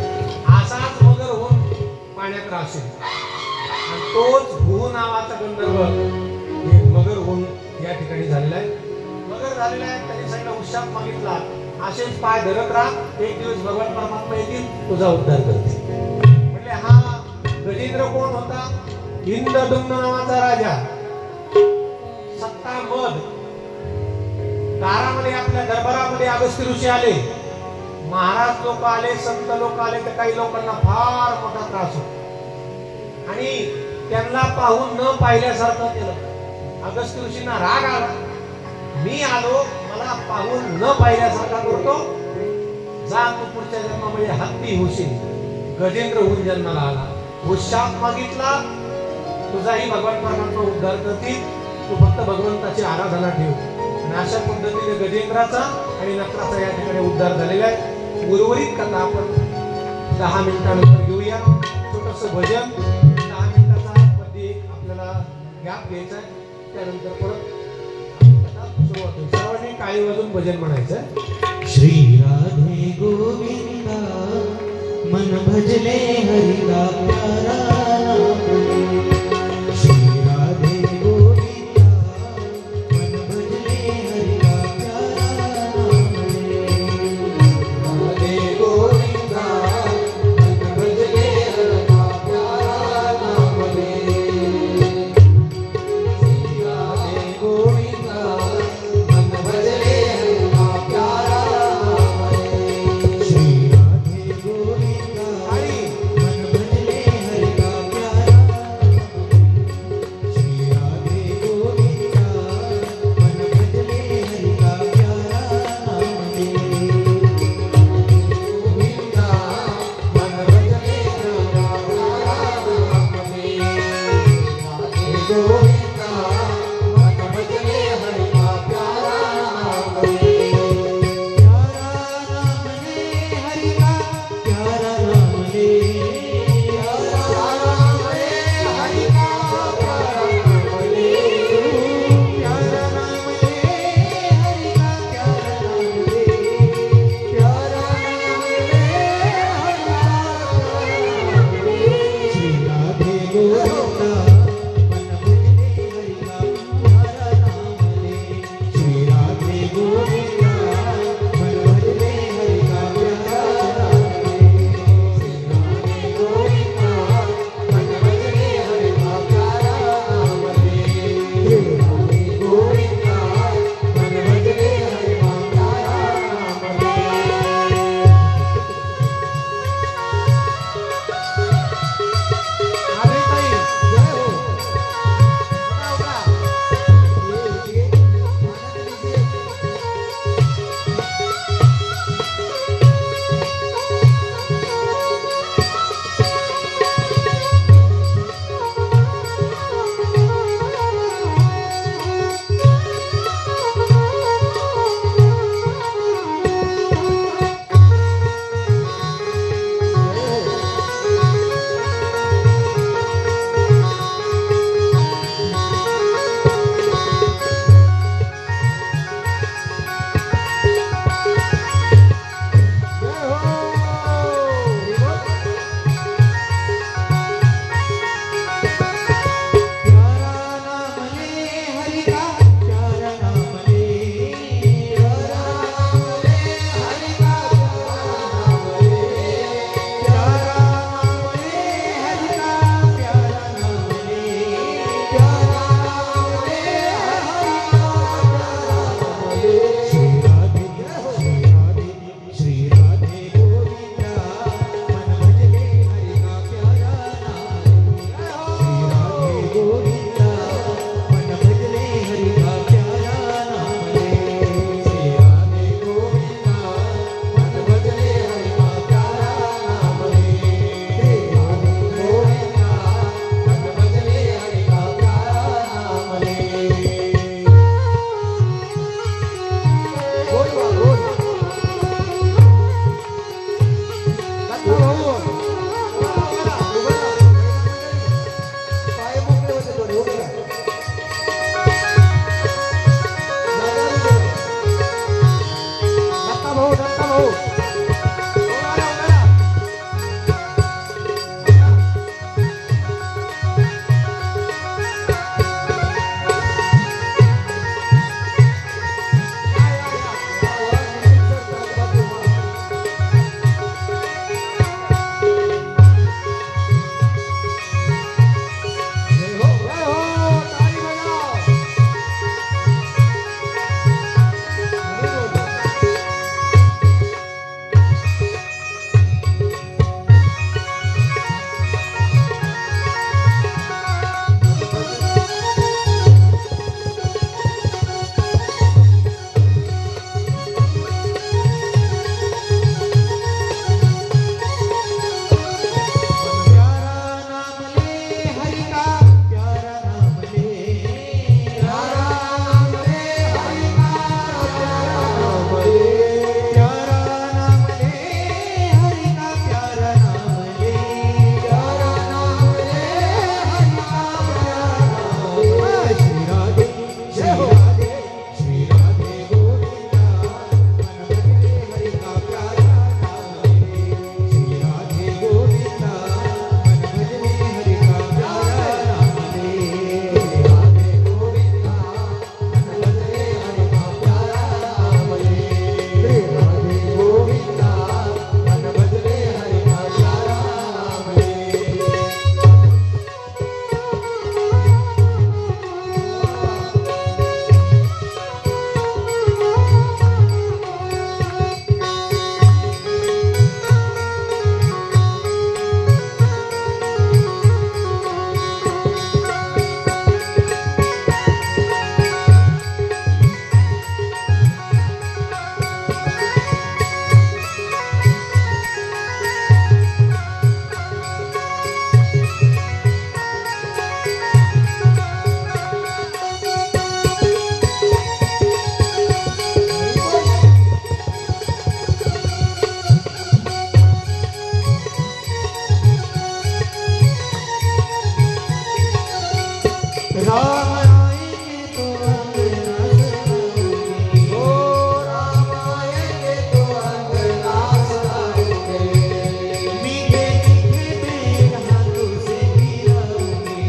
Speaker 1: असाच मगर होऊन पाण्यात राहशील. आणि तोच हुहू नावाचा गंधर्व हे मगर होऊन या ठिकाणी झालेला आहे. मगर झालेला आहे. त्यांनी सगळा उत्साह मागितला, असेच पाय धरत राहा, एक दिवस भगवान परमात्मा येतील, तुझा उद्धार करतील. म्हणजे हा गजेंद्र कोण होता? इंद्रदुम्न नावाचा राजा. सत्ता मध दारामध्ये आपल्या दरबारामध्ये अगस्त्य ऋषी आले, महाराज लोक आले, संत लोक आले. तर काही लोकांना फार मोठा त्रास होता आणि त्यांना पाहून न पाहिल्यासारखं केलं. अगस्त्य ऋषींना राग आला, मी आलो, मला पाहून न पाहिल्यासारखा करतो, जा तू पुढच्या जन्मामध्ये हत्ती होशील. गजेंद्र होऊन जन्माला आला. उत्साह मागितला, तुझाही भगवान परमात्मा उद्धार करतील, तू फक्त भगवंताची आराधना ठेव. आणि अशा पद्धतीने गजेंद्राचा आणि नकराचा या ठिकाणी उद्धार झालेला आहे. उर्वरित कथा आपण 10 मिनिटानंतर घेऊया. छोटस भजन 10 मिनिटाचा मध्ये आपल्याला गॅप घ्यायचा आहे. त्यानंतर परत सुरुवात होईल. सर्वांनी टाळी वाजून भजन म्हणायचं.
Speaker 2: श्री राधे गोविंदा मन भजले हरिदा प्यारा नाम. श्री राधे गोविंदा मन भजले हरिदा प्यारा नाम. राधे गोविंदा मन भजले हरिदा प्यारा नाम. श्री राधे गोविंदा मन भजले हरिदा प्यारा नाम. श्री राधे गोविंदा मन भजले हरिदा राम आएंगे तो अंगना सजाएंगे। ओ राम आएंगे तो अंगना सजाएंगे। मीठे मीठे बेर हाथों से खिलाएंगे।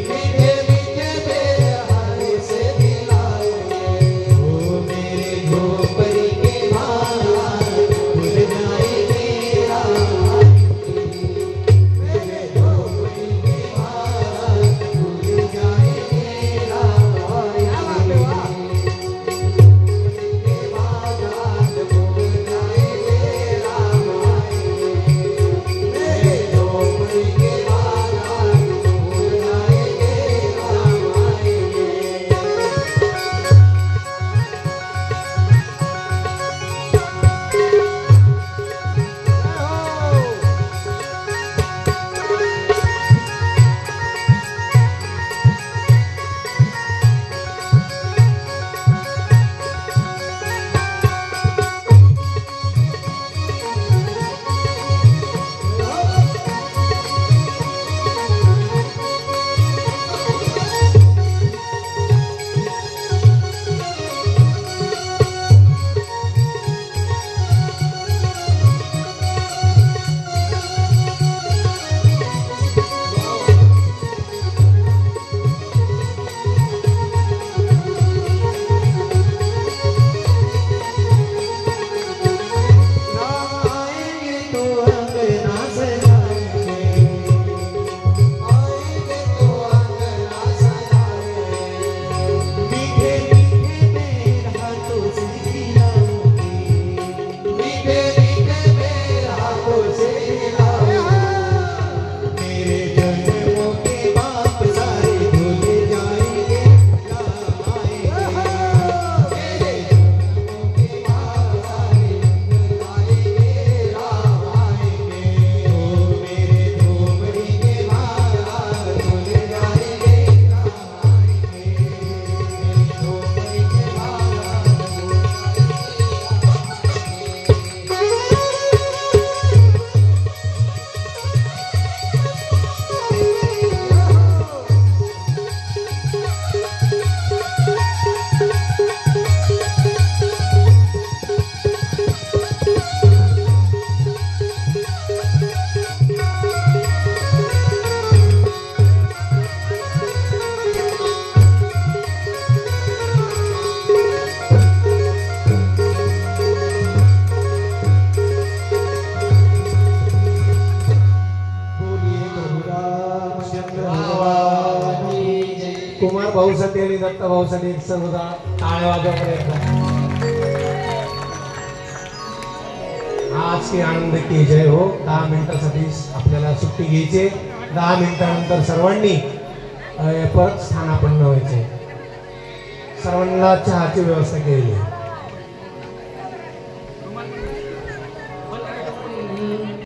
Speaker 2: मीठे मीठे बेर हाथों से खिलाएंगे। ओ मेरे झोपड़ी के बाहर खुल जाएंगे राम। मेरे झोपड़ी के बाहर खुल जाएंगे राम। के बाजार खुल जाएंगे राम। मेरे झोपड़ी के बाजार खुल जाएंगे राम। राम आएंगे तो अंगना सजाएंगे। आएंगे तो अंगना सजाएंगे। मीठे मीठे बेर हाथों से खिलाएंगे। मीठे मीठे बेर हाथों से खिलाएंगे। मेरे जन्मों के पाप सारे धुल जाएंगे राम आएंगे। मेरे जन्मों के पाप सारे राम आएंगे। ओ मेरे झोपड़ी के बाहर खुल जाएंगे राम आएंगे। मेरी झोपड़ी के बाहर खुल बोलिए प्रभु रामचंद्र भगवान की जय।
Speaker 1: कुमार भाऊसाठी आणि दत्ता भाऊसाठी सर्वदा टाळ्या वाजवा प्रयत्न। आज की आनंद की जय हो। 10 मिनिटासाठी आपल्याला सुट्टी घ्यायची। 10 मिनिटानंतर सर्वांनी परत स्थानापन्न व्हायचे। सर्वांना चहाची व्यवस्था केलेली आहे।